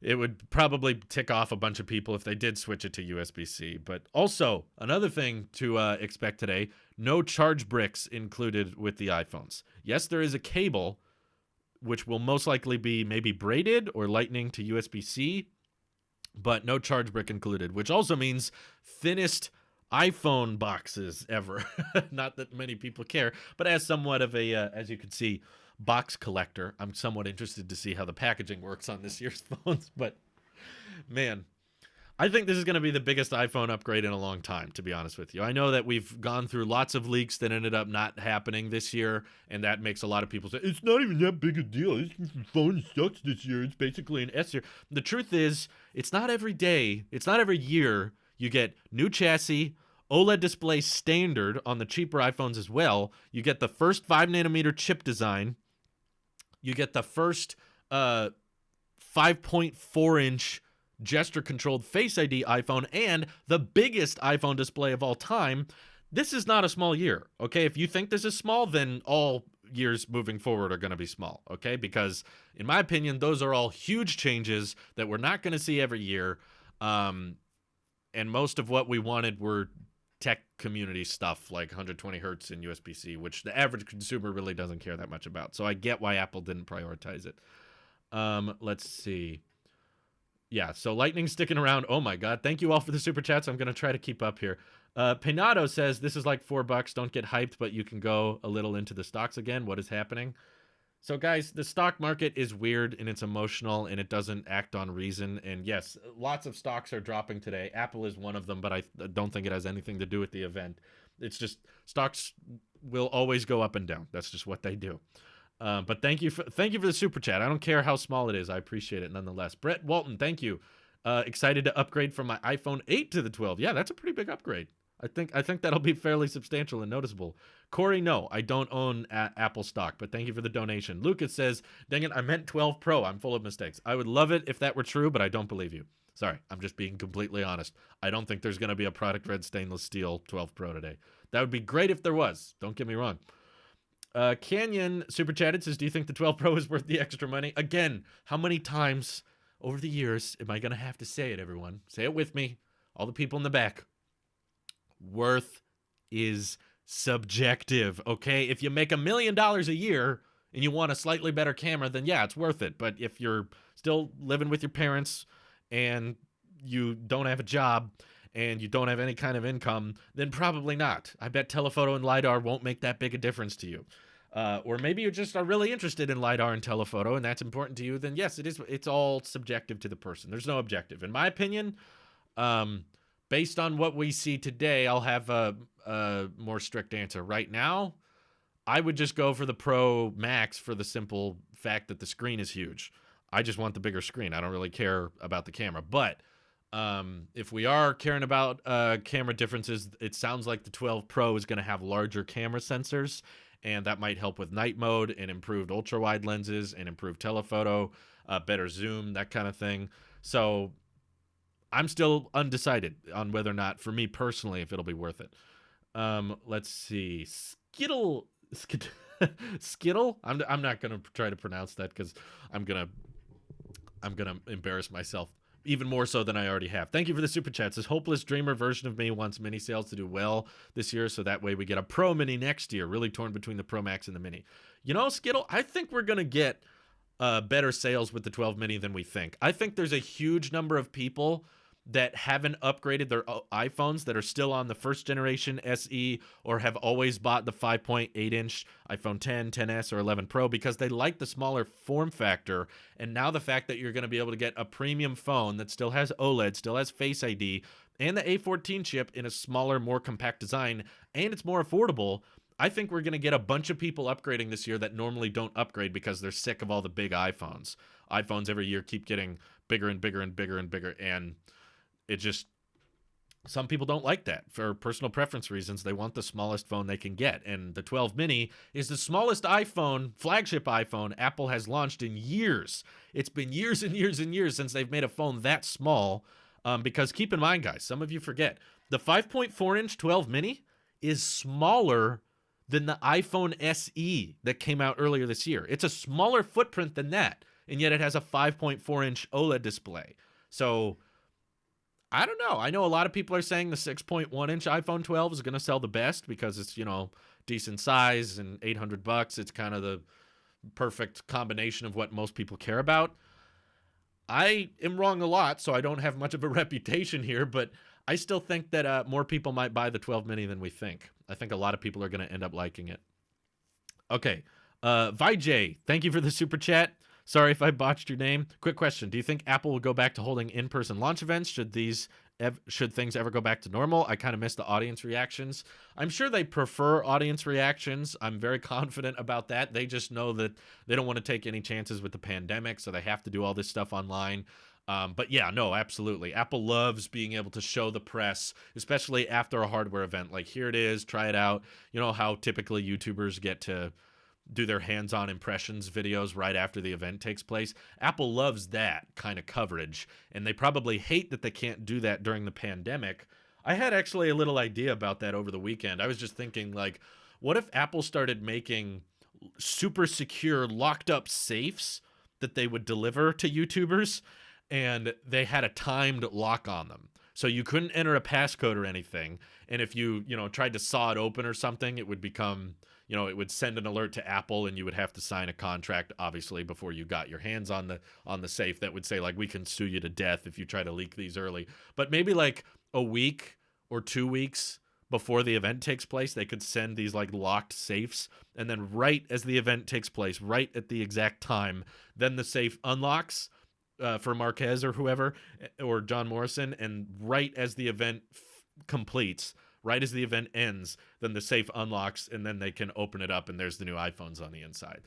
it would probably tick off a bunch of people if they did switch it to USB-C. But also, another thing to expect today, no charge bricks included with the iPhones. Yes, there is a cable, which will most likely be maybe braided or Lightning to USB-C, but no charge brick included, which also means thinnest iPhone boxes ever. Not that many people care, but as somewhat of a, as you can see, box collector, I'm somewhat interested to see how the packaging works on this year's phones. But man, I think this is going to be the biggest iPhone upgrade in a long time, to be honest with you. I know that we've gone through lots of leaks that ended up not happening this year, and that makes a lot of people say, it's not even that big a deal. This phone sucks this year. It's basically an S year. The truth is, it's not every day, it's not every year you get new chassis, OLED display standard on the cheaper iPhones as well. You get the first 5nm chip design. You get the first 5.4-inch gesture-controlled Face ID iPhone and the biggest iPhone display of all time. This is not a small year, okay? If you think this is small, then all years moving forward are going to be small, okay? Because, in my opinion, those are all huge changes that we're not going to see every year. And most of what we wanted were tech community stuff like 120 hertz and USB-C, which the average consumer really doesn't care that much about. So I get why Apple didn't prioritize it. Let's see. Yeah, so Lightning's sticking around. Oh my God. Thank you all for the super chats. I'm going to try to keep up here. Penato says, this is like $4. Don't get hyped, but you can go a little into the stocks again. What is happening? So guys, the stock market is weird and it's emotional and it doesn't act on reason. And yes, lots of stocks are dropping today. Apple is one of them, but I don't think it has anything to do with the event. It's just stocks will always go up and down. That's just what they do. But thank you for the super chat. I don't care how small it is. I appreciate it nonetheless. Brett Walton, thank you. Excited to upgrade from my iPhone 8 to the 12. Yeah, that's a pretty big upgrade. I think that'll be fairly substantial and noticeable. Corey, no, I don't own Apple stock, but thank you for the donation. Lucas says, dang it, I meant 12 Pro. I'm full of mistakes. I would love it if that were true, but I don't believe you. Sorry, I'm just being completely honest. I don't think there's going to be a product red stainless steel 12 Pro today. That would be great if there was. Don't get me wrong. Canyon super chatted, says, do you think the 12 Pro is worth the extra money? Again, how many times over the years am I going to have to say it, everyone? Say it with me. All the people in the back. Worth is subjective, okay? If you make $1 million a year and you want a slightly better camera, then yeah, it's worth it. But if you're still living with your parents and you don't have a job and you don't have any kind of income, then probably not. I bet telephoto and LiDAR won't make that big a difference to you. Or maybe you just are really interested in LiDAR and telephoto and that's important to you, then yes, it is. It's all subjective to the person. There's no objective. In my opinion, based on what we see today, I'll have a more strict answer. Right now, I would just go for the Pro Max for the simple fact that the screen is huge. I just want the bigger screen. I don't really care about the camera. But if we are caring about camera differences, it sounds like the 12 Pro is going to have larger camera sensors, and that might help with night mode and improved ultra-wide lenses and improved telephoto, better zoom, that kind of thing. So I'm still undecided on whether or not, for me personally, if it'll be worth it. Let's see. Skittle. I'm not gonna try to pronounce that because I'm gonna I'm gonna embarrass myself even more so than I already have. Thank you for the super chat. This hopeless dreamer version of me wants mini sales to do well this year, so that way we get a Pro Mini next year. Really torn between the Pro Max and the Mini. You know, Skittle, I think we're gonna get better sales with the 12 Mini than we think. I think there's a huge number of people that haven't upgraded their iPhones that are still on the first generation SE or have always bought the 5.8 inch iPhone 10, 10s, or 11 Pro because they like the smaller form factor. And now the fact that you're going to be able to get a premium phone that still has OLED, still has Face ID, and the A14 chip in a smaller, more compact design, and it's more affordable. I think we're going to get a bunch of people upgrading this year that normally don't upgrade because they're sick of all the big iPhones. iPhones every year keep getting bigger and bigger and bigger and bigger, and it just, some people don't like that for personal preference reasons. They want the smallest phone they can get, and the 12 Mini is the smallest iPhone, flagship iPhone Apple has launched in years. It's been years and years and years since they've made a phone that small, because keep in mind, guys, some of you forget, the 5.4 inch 12 Mini is smaller than the iPhone SE that came out earlier this year. It's a smaller footprint than that, and yet it has a 5.4 inch OLED display. So I don't know. I know a lot of people are saying the 6.1 inch iPhone 12 is going to sell the best because it's, you know, decent size and $800. It's kind of the perfect combination of what most people care about. I am wrong a lot, so I don't have much of a reputation here, but I still think that more people might buy the 12 Mini than we think. I think a lot of people are going to end up liking it. Okay. Vijay, thank you for the super chat. Sorry if I botched your name. Quick question. Do you think Apple will go back to holding in-person launch events? Should things ever go back to normal? I kind of miss the audience reactions. I'm sure they prefer audience reactions. I'm very confident about that. They just know that they don't want to take any chances with the pandemic, so they have to do all this stuff online. But yeah, no, absolutely. Apple loves being able to show the press, especially after a hardware event. Like, here it is, try it out. You know how typically YouTubers get to do their hands-on impressions videos right after the event takes place. Apple loves that kind of coverage, and they probably hate that they can't do that during the pandemic. I had actually a little idea about that over the weekend. I was just thinking, like, what if Apple started making super secure, locked-up safes that they would deliver to YouTubers, and they had a timed lock on them? So you couldn't enter a passcode or anything, and if you tried to saw it open or something, it would become, it would send an alert to Apple, and you would have to sign a contract, obviously, before you got your hands on the safe that would say, like, we can sue you to death if you try to leak these early. But maybe like a week or 2 weeks before the event takes place, they could send these like locked safes, and then right as the event takes place, right at the exact time, then the safe unlocks for Marquez or whoever, or John Morrison, and right as the event completes, right as the event ends, then the safe unlocks, and then they can open it up, and there's the new iPhones on the inside.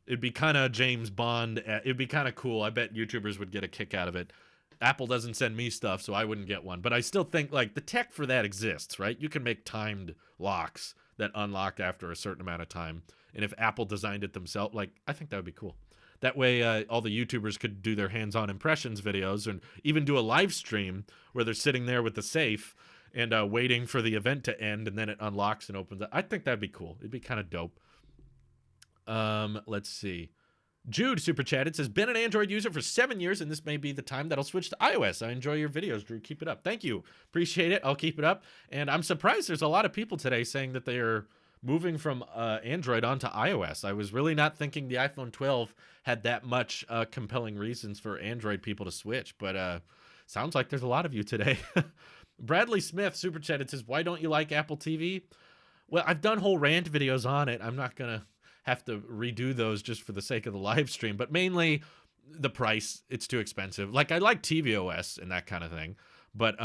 It'd be kind of James Bond. It'd be kind of cool. I bet YouTubers would get a kick out of it. Apple doesn't send me stuff, so I wouldn't get one. But I still think, like, the tech for that exists, right? You can make timed locks that unlock after a certain amount of time. And if Apple designed it themselves, like, I think that would be cool. That way, all the YouTubers could do their hands-on impressions videos, and even do a live stream where they're sitting there with the safe and waiting for the event to end, and then it unlocks and opens up. I think that'd be cool. It'd be kind of dope. Let's see. Jude super chatted, says, been an Android user for 7 years, and this may be the time that I'll switch to iOS. I enjoy your videos, Drew. Keep it up. Thank you. Appreciate it. I'll keep it up. And I'm surprised there's a lot of people today saying that they are moving from Android onto iOS. I was really not thinking the iPhone 12 had that much compelling reasons for Android people to switch, but sounds like there's a lot of you today. Bradley Smith super chatted, says, why don't you like Apple TV? Well, I've done whole rant videos on it. I'm not going to have to redo those just for the sake of the live stream, but mainly the price. It's too expensive. Like, I like tvOS and that kind of thing, but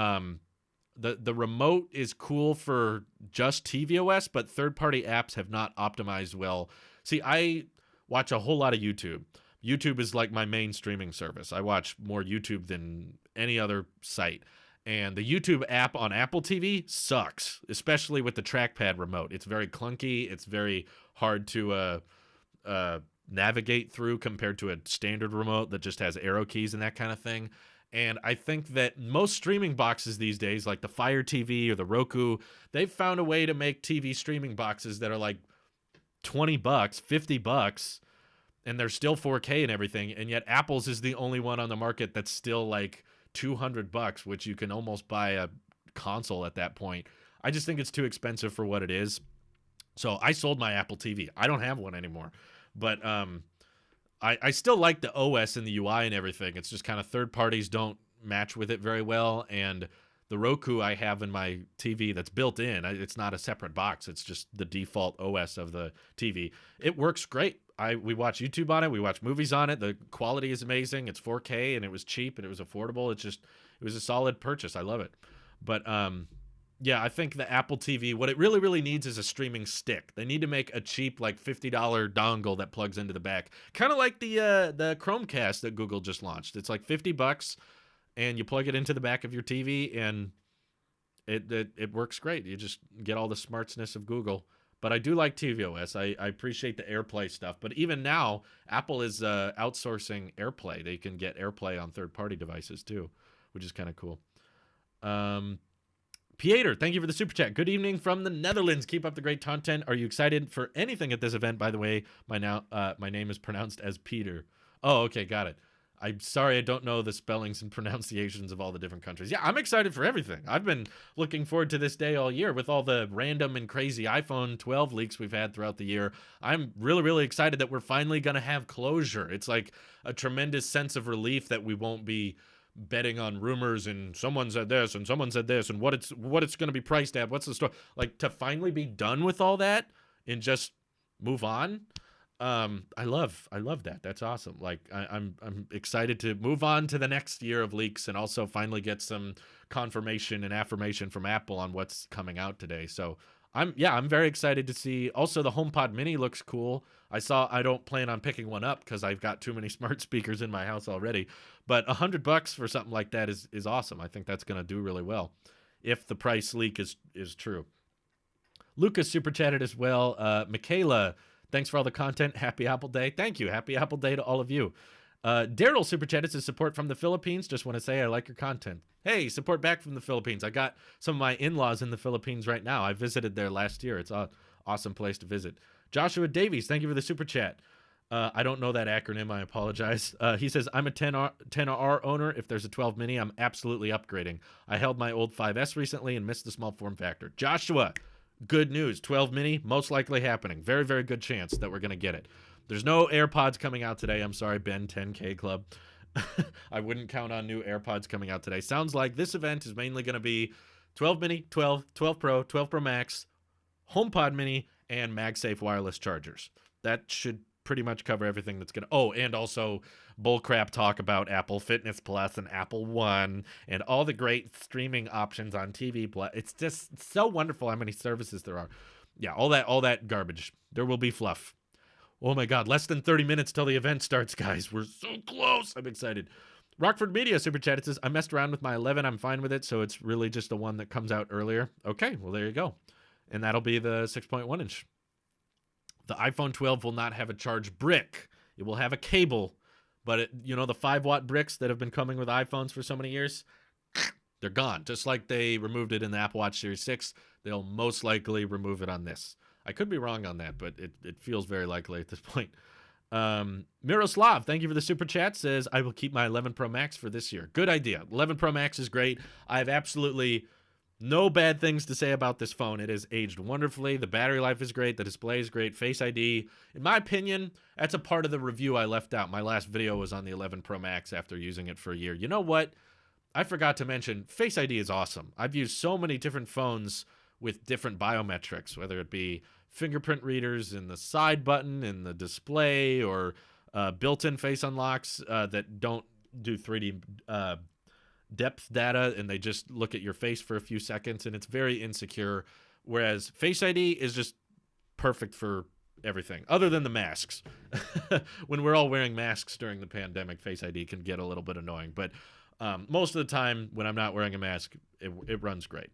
the remote is cool for just tvOS, but third-party apps have not optimized well. See, I watch a whole lot of YouTube. YouTube is like my main streaming service. I watch more YouTube than any other site. And the YouTube app on Apple TV sucks, especially with the trackpad remote. It's very clunky. It's very hard to navigate through compared to a standard remote that just has arrow keys and that kind of thing. And I think that most streaming boxes these days, like the Fire TV or the Roku, they've found a way to make TV streaming boxes that are like $20, $50, and they're still 4K and everything. And yet Apple's is the only one on the market that's still like $200, which you can almost buy a console at that point. I just think it's too expensive for what it is. So I sold my Apple TV. I don't have one anymore. But I still like the OS and the UI and everything. It's just kind of third parties don't match with it very well. And the Roku I have in my TV that's built in, it's not a separate box. It's just the default OS of the TV. It works great. We watch YouTube on it. We watch movies on it. The quality is amazing. It's 4K and it was cheap and it was affordable. It was a solid purchase. I love it. But yeah, I think the Apple TV, what it really, really needs is a streaming stick. They need to make a cheap, like $50 dongle that plugs into the back. Kind of like the Chromecast that Google just launched. It's like $50 and you plug it into the back of your TV and it works great. You just get all the smartness of Google. But I do like tvOS. I appreciate the AirPlay stuff. But even now, Apple is outsourcing AirPlay. They can get AirPlay on third-party devices too, which is kind of cool. Pieter, thank you for the super chat. Good evening from the Netherlands. Keep up the great content. Are you excited for anything at this event? By the way, my name is pronounced as Peter. Oh, okay, got it. I'm sorry I don't know the spellings and pronunciations of all the different countries. Yeah, I'm excited for everything. I've been looking forward to this day all year with all the random and crazy iPhone 12 leaks we've had throughout the year. I'm really, really excited that we're finally going to have closure. It's like a tremendous sense of relief that we won't be betting on rumors and someone said this and someone said this and what it's going to be priced at. What's the story? Like, to finally be done with all that and just move on. I love that. That's awesome. Like I'm excited to move on to the next year of leaks and also finally get some confirmation and affirmation from Apple on what's coming out today. So I'm very excited to see. Also, the HomePod Mini looks cool. I don't plan on picking one up because I've got too many smart speakers in my house already. But $100 for something like that is awesome. I think that's going to do really well if the price leak is true. Lucas super chatted as well. Michaela, thanks for all the content. Happy Apple Day. Thank you. Happy Apple Day to all of you. Daryl super chatted says support from the Philippines. Just want to say I like your content. Hey, support back from the Philippines. I got some of my in-laws in the Philippines right now. I visited there last year. It's an awesome place to visit. Joshua Davies, thank you for the super chat. I don't know that acronym. I apologize. He says, I'm a 10R owner. If there's a 12 mini, I'm absolutely upgrading. I held my old 5S recently and missed the small form factor. Joshua, good news. 12 mini, most likely happening. Very, very good chance that we're going to get it. There's no AirPods coming out today. I'm sorry, Ben 10K Club. I wouldn't count on new AirPods coming out today. Sounds like this event is mainly going to be 12 mini, 12 Pro, 12 Pro Max, HomePod mini, and MagSafe wireless chargers. That should pretty much cover everything that's going to... Oh, and also bullcrap talk about Apple Fitness Plus and Apple One and all the great streaming options on TV Plus. It's just so wonderful how many services there are. Yeah, all that garbage. There will be fluff. Oh my God, less than 30 minutes till the event starts, guys. We're so close. I'm excited. Rockford Media super chat. It says, I messed around with my 11. I'm fine with it, so it's really just the one that comes out earlier. Okay, well, there you go. And that'll be the 6.1 inch. The iPhone 12 will not have a charge brick. It will have a cable, but the 5-watt bricks that have been coming with iPhones for so many years, they're gone. Just like they removed it in the Apple Watch Series 6, they'll most likely remove it on this. I could be wrong on that, but it feels very likely at this point. Miroslav, thank you for the super chat, says, I will keep my 11 Pro Max for this year. Good idea. 11 Pro Max is great. I have absolutely no bad things to say about this phone. It has aged wonderfully. The battery life is great. The display is great. Face ID, in my opinion, that's a part of the review I left out. My last video was on the 11 Pro Max after using it for a year. You know what? I forgot to mention, Face ID is awesome. I've used so many different phones with different biometrics, whether it be fingerprint readers in the side button in the display or built-in face unlocks that don't do 3D depth data and they just look at your face for a few seconds, and it's very insecure, whereas Face ID is just perfect for everything other than the masks. When we're all wearing masks during the pandemic, Face ID can get a little bit annoying, but most of the time when I'm not wearing a mask, it runs great.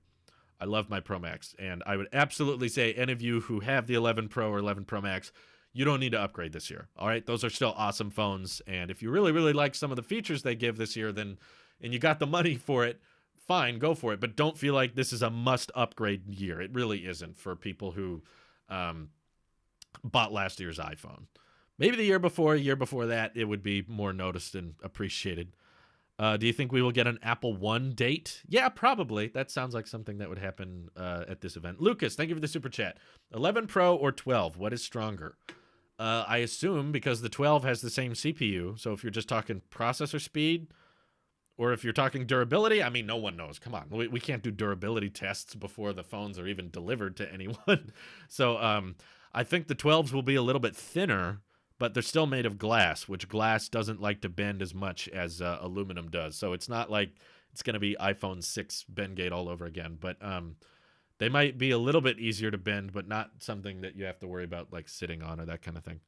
I love my Pro Max, and I would absolutely say any of you who have the 11 Pro or 11 Pro Max, you don't need to upgrade this year. All right, those are still awesome phones, and if you really, really like some of the features they give this year, then and you got the money for it, fine, go for it. But don't feel like this is a must upgrade year. It really isn't for people who bought last year's iPhone. Maybe the year before that, it would be more noticed and appreciated. Do you think we will get an Apple One date? Yeah, probably. That sounds like something that would happen at this event. Lucas, thank you for the super chat. 11 Pro or 12? What is stronger? I assume because the 12 has the same CPU. So if you're just talking processor speed, or if you're talking durability, I mean, no one knows. Come on. We can't do durability tests before the phones are even delivered to anyone. So I think the 12s will be a little bit thinner, but they're still made of glass, which glass doesn't like to bend as much as aluminum does. So it's not like it's going to be iPhone 6 bend gate all over again. But they might be a little bit easier to bend, but not something that you have to worry about like sitting on or that kind of thing.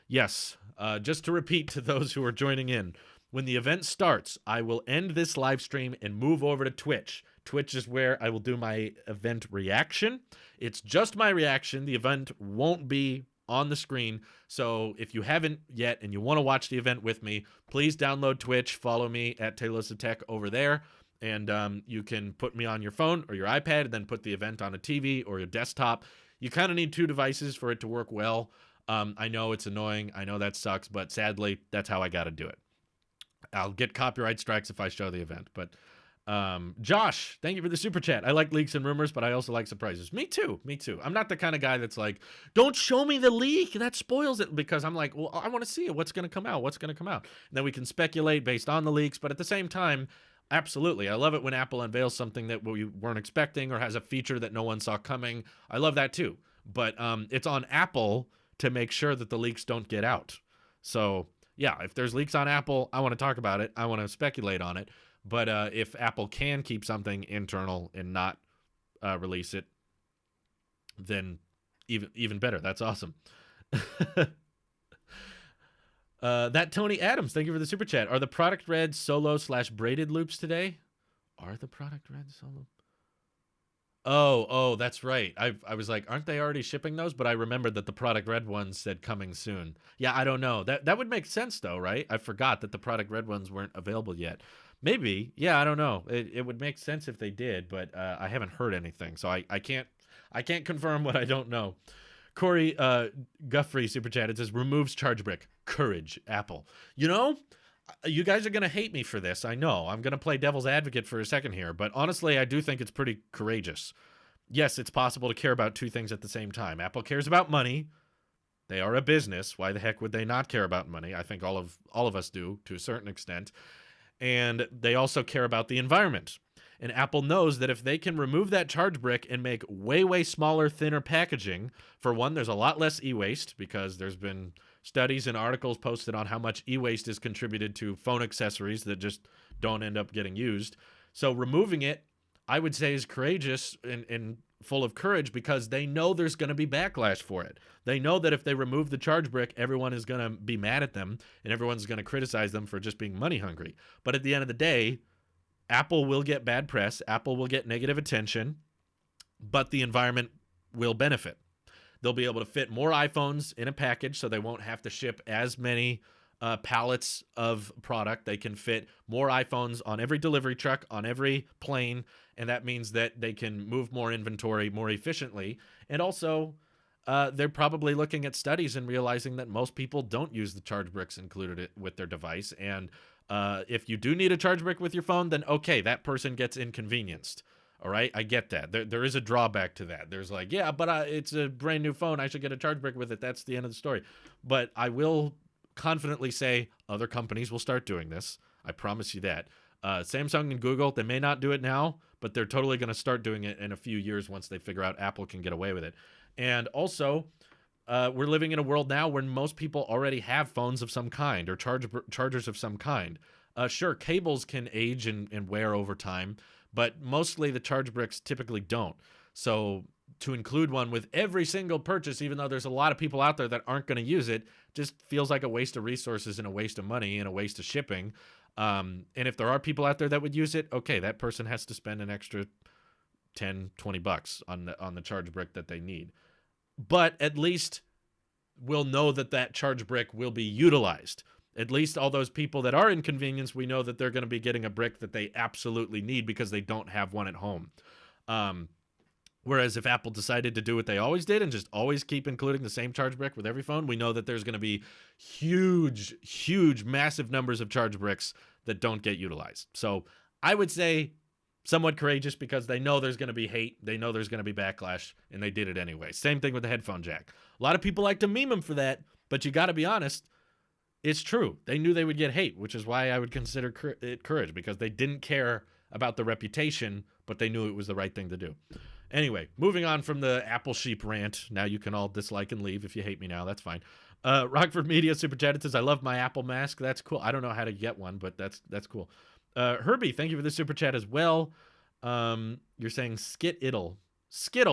Yes, just to repeat to those who are joining in, when the event starts, I will end this live stream and move over to Twitch. Twitch is where I will do my event reaction. It's just my reaction. The event won't be on the screen. So if you haven't yet and you want to watch the event with me, please download Twitch. Follow me at Taylor's Tech over there. And you can put me on your phone or your iPad and then put the event on a TV or your desktop. You kind of need two devices for it to work well. I know it's annoying. I know that sucks, but sadly, that's how I got to do it. I'll get copyright strikes if I show the event. But Josh, thank you for the super chat. I like leaks and rumors, but I also like surprises. Me too. I'm not the kind of guy that's like, don't show me the leak. That spoils it. Because I'm like, well, I want to see it. What's going to come out? And then we can speculate based on the leaks. But at the same time, absolutely. I love it when Apple unveils something that we weren't expecting or has a feature that no one saw coming. I love that too. But it's on Apple to make sure that the leaks don't get out. So yeah, if there's leaks on Apple, I want to talk about it. I want to speculate on it. But if Apple can keep something internal and not release it, then even better. That's awesome. That Tony Adams, thank you for the super chat. Are the Product Red solo/braided loops today? Are the Product Red solo? Oh, that's right. I was like, aren't they already shipping those? But I remembered that the Product Red ones said coming soon. Yeah, I don't know. That would make sense though, right? I forgot that the Product Red ones weren't available yet. Maybe. Yeah, I don't know. It would make sense if they did, but I haven't heard anything, so I can't confirm what I don't know. Corey Guffrey super chat. It says removes charge brick. Courage, Apple. You know, you guys are going to hate me for this. I know. I'm going to play devil's advocate for a second here, but honestly, I do think it's pretty courageous. Yes, it's possible to care about two things at the same time. Apple cares about money. They are a business. Why the heck would they not care about money? I think all of us do to a certain extent. And they also care about the environment. And Apple knows that if they can remove that charge brick and make way smaller, thinner packaging, for one, there's a lot less e-waste because there's been studies and articles posted on how much e-waste is contributed to phone accessories that just don't end up getting used. So removing it, I would say, is courageous and full of courage because they know there's going to be backlash for it. They know that if they remove the charge brick, everyone is going to be mad at them and everyone's going to criticize them for just being money hungry. But at the end of the day, Apple will get bad press. Apple will get negative attention, but the environment will benefit. They'll be able to fit more iPhones in a package so they won't have to ship as many pallets of product. They can fit more iPhones on every delivery truck, on every plane, and that means that they can move more inventory more efficiently. And also, they're probably looking at studies and realizing that most people don't use the charge bricks included with their device. And if you do need a charge brick with your phone, then okay, that person gets inconvenienced. All right, I get that. There is a drawback to that. There's like, yeah, but it's a brand new phone. I should get a charge brick with it. That's the end of the story. But I will confidently say other companies will start doing this. I promise you that. Samsung and Google, they may not do it now, but they're totally going to start doing it in a few years once they figure out Apple can get away with it. And also, we're living in a world now where most people already have phones of some kind or chargers of some kind. Sure, cables can age and wear over time, but mostly the charge bricks typically don't. So to include one with every single purchase, even though there's a lot of people out there that aren't going to use it, just feels like a waste of resources and a waste of money and a waste of shipping. And if there are people out there that would use it, okay, that person has to spend an extra $10-$20 on the charge brick that they need. But at least we'll know that charge brick will be utilized. At least all those people that are inconvenienced, we know that they're going to be getting a brick that they absolutely need because they don't have one at home. Whereas if Apple decided to do what they always did and just always keep including the same charge brick with every phone, we know that there's going to be huge, massive numbers of charge bricks that don't get utilized. So I would say somewhat courageous because they know there's going to be hate. They know there's going to be backlash, and they did it anyway. Same thing with the headphone jack. A lot of people like to meme them for that, but you got to be honest. It's true. They knew they would get hate, which is why I would consider it courage, because they didn't care about the reputation, but they knew it was the right thing to do. Anyway, moving on from the Apple sheep rant. Now you can all dislike and leave if you hate me now. That's fine. Rockford Media Super Chat says, I love my Apple mask. That's cool. I don't know how to get one, but that's cool. Herbie, thank you for the Super Chat as well. You're saying Skittle,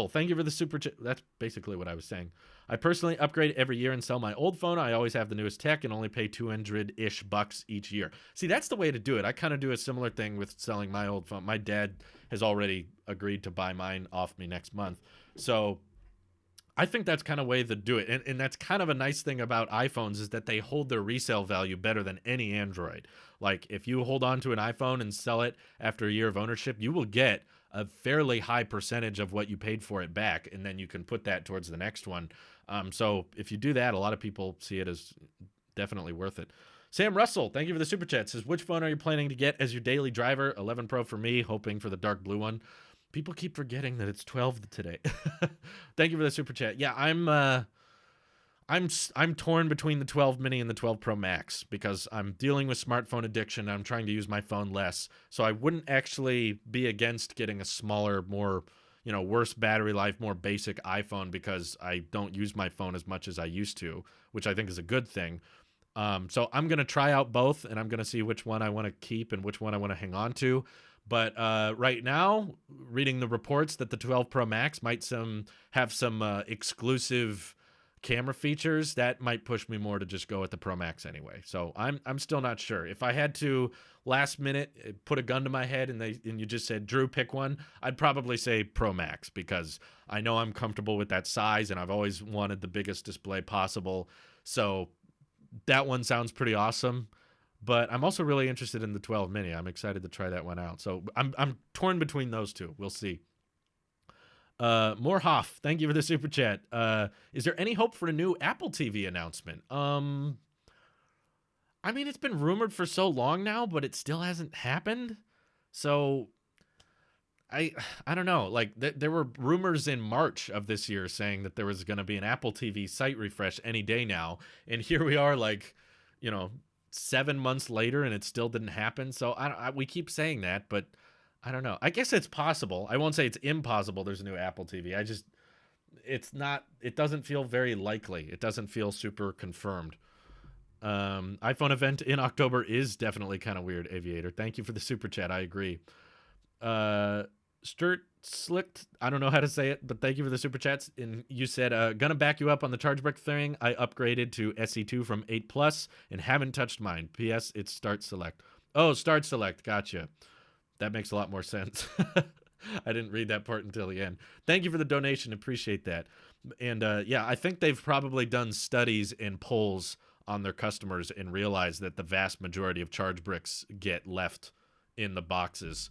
thank you for the Super Chat. That's basically what I was saying. I personally upgrade every year and sell my old phone. I always have the newest tech and only pay 200-ish bucks each year. See, that's the way to do it. I kind of do a similar thing with selling my old phone. My dad has already agreed to buy mine off me next month. So I think that's kind of way to do it. And that's kind of a nice thing about iPhones is that they hold their resale value better than any Android. Like if you hold on to an iPhone and sell it after a year of ownership, you will get a fairly high percentage of what you paid for it back, and then you can put that towards the next one. So if you do that, a lot of people see it as definitely worth it. Sam Russell, thank you for the Super Chat, says, which phone are you planning to get as your daily driver? 11 Pro for me, hoping for the dark blue one. People keep forgetting that it's 12 today. Thank you for the Super Chat. Yeah, I'm torn between the 12 mini and the 12 Pro Max because I'm dealing with smartphone addiction. I'm trying to use my phone less. So I wouldn't actually be against getting a smaller, more, worse battery life, more basic iPhone because I don't use my phone as much as I used to, which I think is a good thing. So I'm going to try out both, and I'm going to see which one I want to keep and which one I want to hang on to. But right now, reading the reports that the 12 Pro Max might have some exclusive camera features, that might push me more to just go with the Pro Max anyway. So I'm still not sure. If I had to last minute put a gun to my head and you just said, Drew, pick one, I'd probably say Pro Max because I know I'm comfortable with that size and I've always wanted the biggest display possible. So that one sounds pretty awesome. But I'm also really interested in the 12 mini. I'm excited to try that one out. So I'm torn between those two. We'll see. More Hoff, thank you for the Super Chat. Is there any hope for a new Apple TV announcement? I mean, it's been rumored for so long now, but it still hasn't happened. So I don't know. Like there were rumors in March of this year saying that there was going to be an Apple TV site refresh any day now, and here we are, like 7 months later, and it still didn't happen. So we keep saying that, but I don't know. I guess it's possible. I won't say it's impossible. There's a new Apple TV. It doesn't feel very likely. It doesn't feel super confirmed. iPhone event in October is definitely kind of weird, Aviator. Thank you for the Super Chat. I agree. Sturt Slicked, I don't know how to say it, but thank you for the Super Chats. And you said, gonna back you up on the charge brick thing. I upgraded to SE2 from 8 Plus and haven't touched mine. PS, it's Start Select. Oh, Start Select. Gotcha. That makes a lot more sense. I didn't read that part until the end. Thank you for the donation. Appreciate that. And yeah, I think they've probably done studies and polls on their customers and realized that the vast majority of charge bricks get left in the boxes.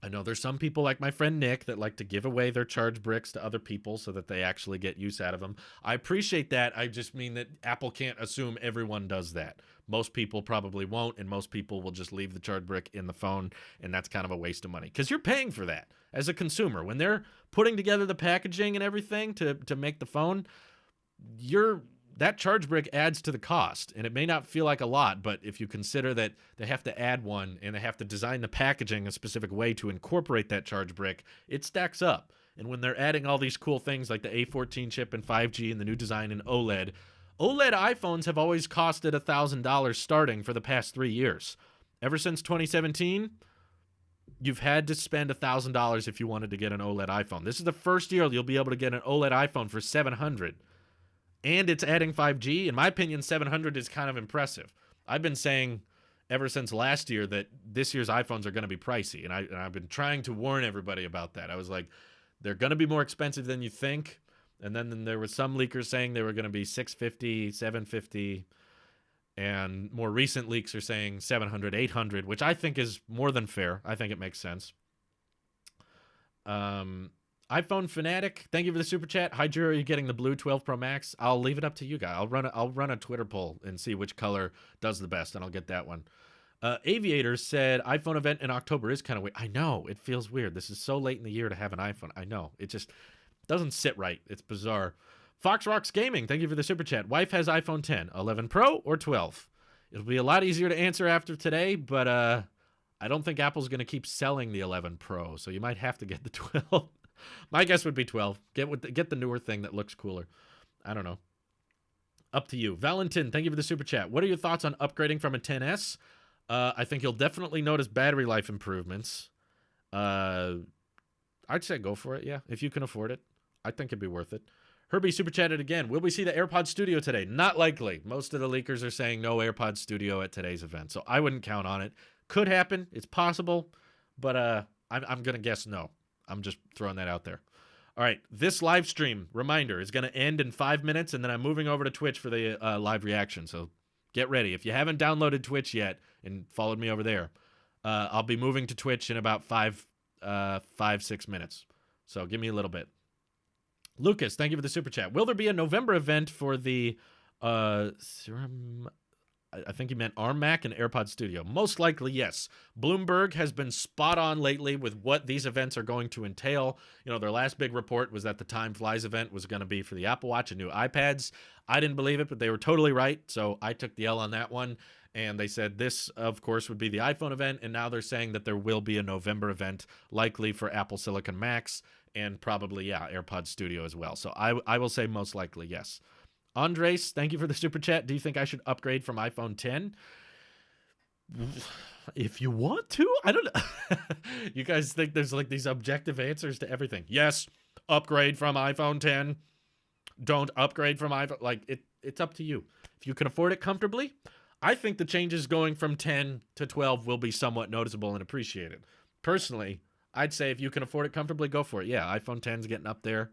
I know there's some people like my friend Nick that like to give away their charge bricks to other people so that they actually get use out of them. I appreciate that. I just mean that Apple can't assume everyone does that. Most people probably won't, and most people will just leave the charge brick in the phone, and that's kind of a waste of money because you're paying for that as a consumer. When they're putting together the packaging and everything to make the phone, that charge brick adds to the cost, and it may not feel like a lot, but if you consider that they have to add one and they have to design the packaging a specific way to incorporate that charge brick, it stacks up. And when they're adding all these cool things like the A14 chip and 5G and the new design in OLED iPhones have always costed $1,000 starting for the past 3 years. Ever since 2017, you've had to spend $1,000 if you wanted to get an OLED iPhone. This is the first year you'll be able to get an OLED iPhone for $700. And it's adding 5G. In my opinion, $700 is kind of impressive. I've been saying ever since last year that this year's iPhones are going to be pricey, and I've been trying to warn everybody about that. I was like, they're going to be more expensive than you think. And then there was some leakers saying they were going to be $650, $750, and more recent leaks are saying $700, $800, which I think is more than fair. I think it makes sense. iPhone Fanatic, thank you for the super chat. Hi, Drew, are you getting the blue 12 Pro Max? I'll leave it up to you guys. I'll run a Twitter poll and see which color does the best, and I'll get that one. Aviators said iPhone event in October is kind of weird. I know, it feels weird. This is so late in the year to have an iPhone. I know, it just doesn't sit right. It's bizarre. Fox Rocks Gaming, thank you for the super chat. Wife has iPhone 10, 11 Pro or 12. It'll be a lot easier to answer after today, but I don't think Apple's going to keep selling the 11 Pro, so you might have to get the 12. My guess would be 12. Get the newer thing that looks cooler. I don't know. Up to you. Valentin, thank you for the super chat. What are your thoughts on upgrading from a 10S? I think you'll definitely notice battery life improvements. I'd say go for it, yeah. If you can afford it, I think it'd be worth it. Herbie super chatted again. Will we see the AirPod Studio today? Not likely. Most of the leakers are saying no AirPod Studio at today's event, so I wouldn't count on it. Could happen. It's possible, but I'm going to guess no. I'm just throwing that out there. All right, this live stream, reminder, is going to end in 5 minutes, and then I'm moving over to Twitch for the live reaction, so get ready. If you haven't downloaded Twitch yet and followed me over there, I'll be moving to Twitch in about 5-6 minutes, so give me a little bit. Lucas, thank you for the super chat. Will there be a November event for the Serum? I think he meant ARM Mac and AirPod Studio. Most likely, yes. Bloomberg has been spot on lately with what these events are going to entail. You know, their last big report was that the Time Flies event was going to be for the Apple Watch and new iPads. I didn't believe it, but they were totally right, so I took the L on that one. And they said this, of course, would be the iPhone event, and now they're saying that there will be a November event, likely for Apple Silicon Macs, and probably, yeah, AirPod Studio as well. So I will say most likely, yes. Andres, thank you for the super chat. Do you think I should upgrade from iPhone 10? If you want to, I don't know. You guys think there's like these objective answers to everything. Yes, upgrade from iPhone 10. Don't upgrade from iPhone. Like, it's up to you. If you can afford it comfortably, I think the changes going from 10 to 12 will be somewhat noticeable and appreciated. Personally, I'd say if you can afford it comfortably, go for it. Yeah, iPhone 10's getting up there.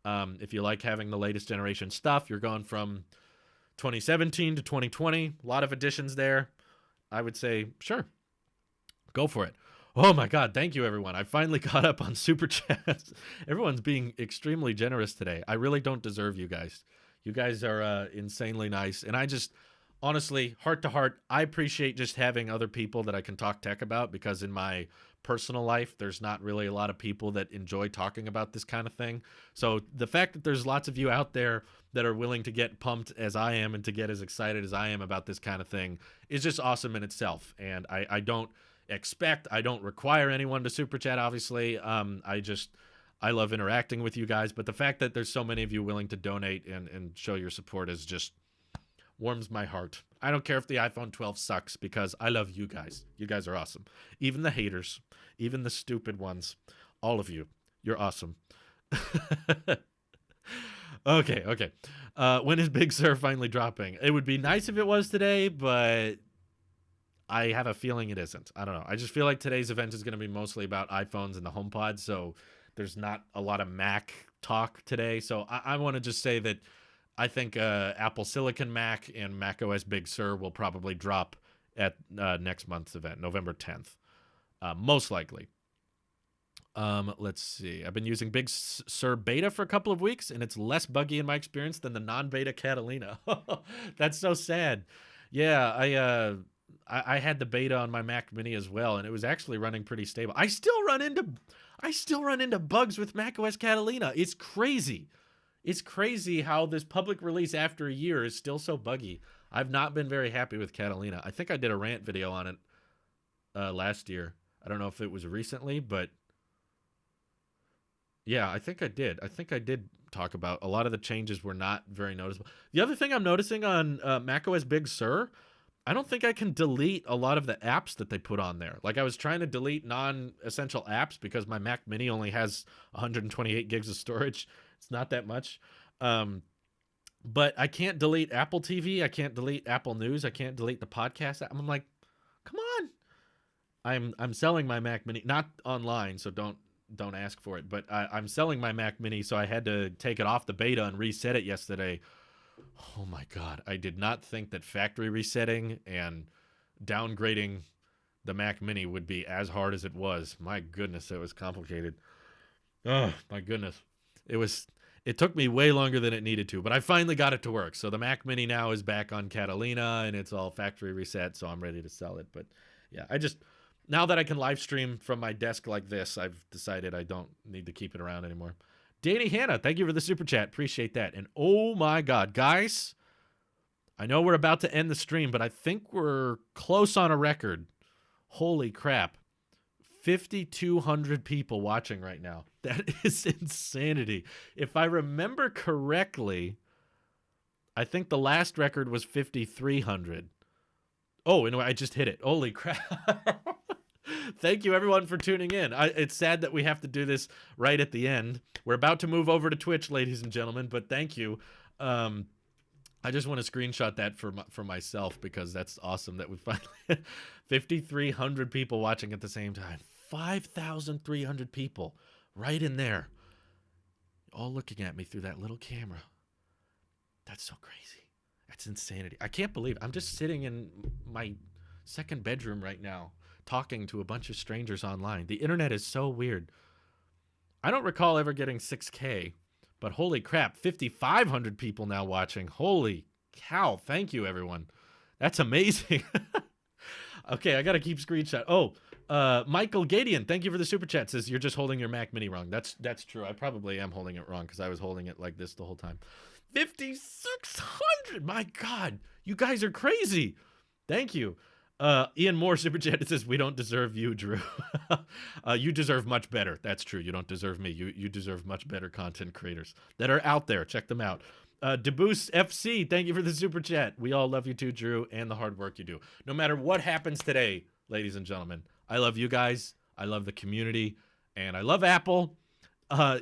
If you like having the latest generation stuff, you're going from 2017 to 2020. A lot of additions there. I would say, sure, go for it. Oh my God, thank you, everyone. I finally caught up on Super Chats. Everyone's being extremely generous today. I really don't deserve you guys. You guys are insanely nice. And I just, honestly, heart to heart, I appreciate just having other people that I can talk tech about, because in my personal life, there's not really a lot of people that enjoy talking about this kind of thing. So the fact that there's lots of you out there that are willing to get pumped as I am and to get as excited as I am about this kind of thing is just awesome in itself. And I don't require anyone to super chat, obviously. I love interacting with you guys, but the fact that there's so many of you willing to donate and show your support is just warms my heart. I don't care if the iPhone 12 sucks, because I love you guys. You guys are awesome. Even the haters, even the stupid ones, all of you, you're awesome. Okay. When is Big Sur finally dropping? It would be nice if it was today, but I have a feeling it isn't. I don't know. I just feel like today's event is going to be mostly about iPhones and the HomePod, so there's not a lot of Mac talk today. So I want to just say that I think Apple Silicon Mac and macOS Big Sur will probably drop at next month's event, November 10th. Most likely. Let's see. I've been using Big Sur Beta for a couple of weeks, and it's less buggy in my experience than the non-beta Catalina. That's so sad. Yeah, I had the beta on my Mac Mini as well, and it was actually running pretty stable. I still run into bugs with macOS Catalina. It's crazy. It's crazy how this public release after a year is still so buggy. I've not been very happy with Catalina. I think I did a rant video on it last year. I don't know if it was recently, but yeah, I think I did. I think I did talk about a lot of the changes were not very noticeable. The other thing I'm noticing on macOS Big Sur, I don't think I can delete a lot of the apps that they put on there. Like, I was trying to delete non-essential apps because my Mac Mini only has 128 gigs of storage. It's not that much. But I can't delete Apple TV. I can't delete Apple News. I can't delete the podcast. I'm like, come on. I'm selling my Mac Mini, not online, so don't ask for it. But I'm selling my Mac Mini, so I had to take it off the beta and reset it yesterday. Oh my God. I did not think that factory resetting and downgrading the Mac Mini would be as hard as it was. My goodness, it was complicated. Oh, my goodness. It took me way longer than it needed to, but I finally got it to work. So the Mac Mini now is back on Catalina and it's all factory reset, so I'm ready to sell it. But yeah, now that I can live stream from my desk like this, I've decided I don't need to keep it around anymore. Danny Hanna, thank you for the super chat. Appreciate that. And oh my God, guys, I know we're about to end the stream, but I think we're close on a record. Holy crap. 5,200 people watching right now. That is insanity. If I remember correctly, I think the last record was 5,300. Oh, anyway, I just hit it. Holy crap. Thank you, everyone, for tuning in. It's sad that we have to do this right at the end. We're about to move over to Twitch, ladies and gentlemen, but thank you. I just want to screenshot that for myself because that's awesome that we finally 5,300 people watching at the same time. 5,300 people right in there, all looking at me through that little camera. That's so crazy. That's insanity. I can't believe it. I'm just sitting in my second bedroom right now talking to a bunch of strangers online. The internet is so weird. I don't recall ever getting 6K. But holy crap, 5,500 people now watching. Holy cow. Thank you, everyone. That's amazing. Okay, I got to keep screenshot. Oh, Michael Gadian, thank you for the super chat. Says, you're just holding your Mac Mini wrong. That's true. I probably am holding it wrong because I was holding it like this the whole time. 5,600. My God. You guys are crazy. Thank you. Ian Moore super chat says, we don't deserve you, Drew. You deserve much better. That's true. You don't deserve me. You deserve much better content creators that are out there. Check them out. Deboost FC, thank you for the super chat. We all love you too, Drew, and the hard work you do. No matter what happens today, ladies and gentlemen, I love you guys. I love the community, and I love Apple.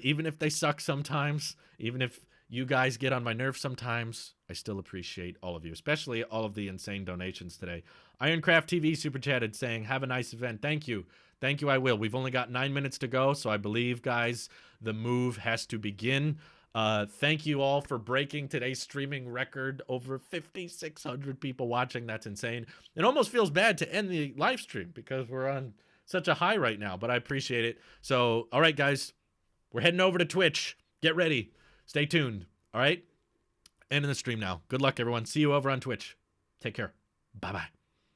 Even if they suck sometimes, even if you guys get on my nerves sometimes, I still appreciate all of you, especially all of the insane donations today. Ironcraft TV super chatted saying, have a nice event. Thank you. Thank you, I will. We've only got 9 minutes to go, so I believe, guys, the move has to begin. Thank you all for breaking today's streaming record. Over 5,600 people watching. That's insane. It almost feels bad to end the live stream because we're on such a high right now, but I appreciate it. So, all right, guys, we're heading over to Twitch. Get ready. Stay tuned. All right? Ending the stream now. Good luck, everyone. See you over on Twitch. Take care. Bye-bye.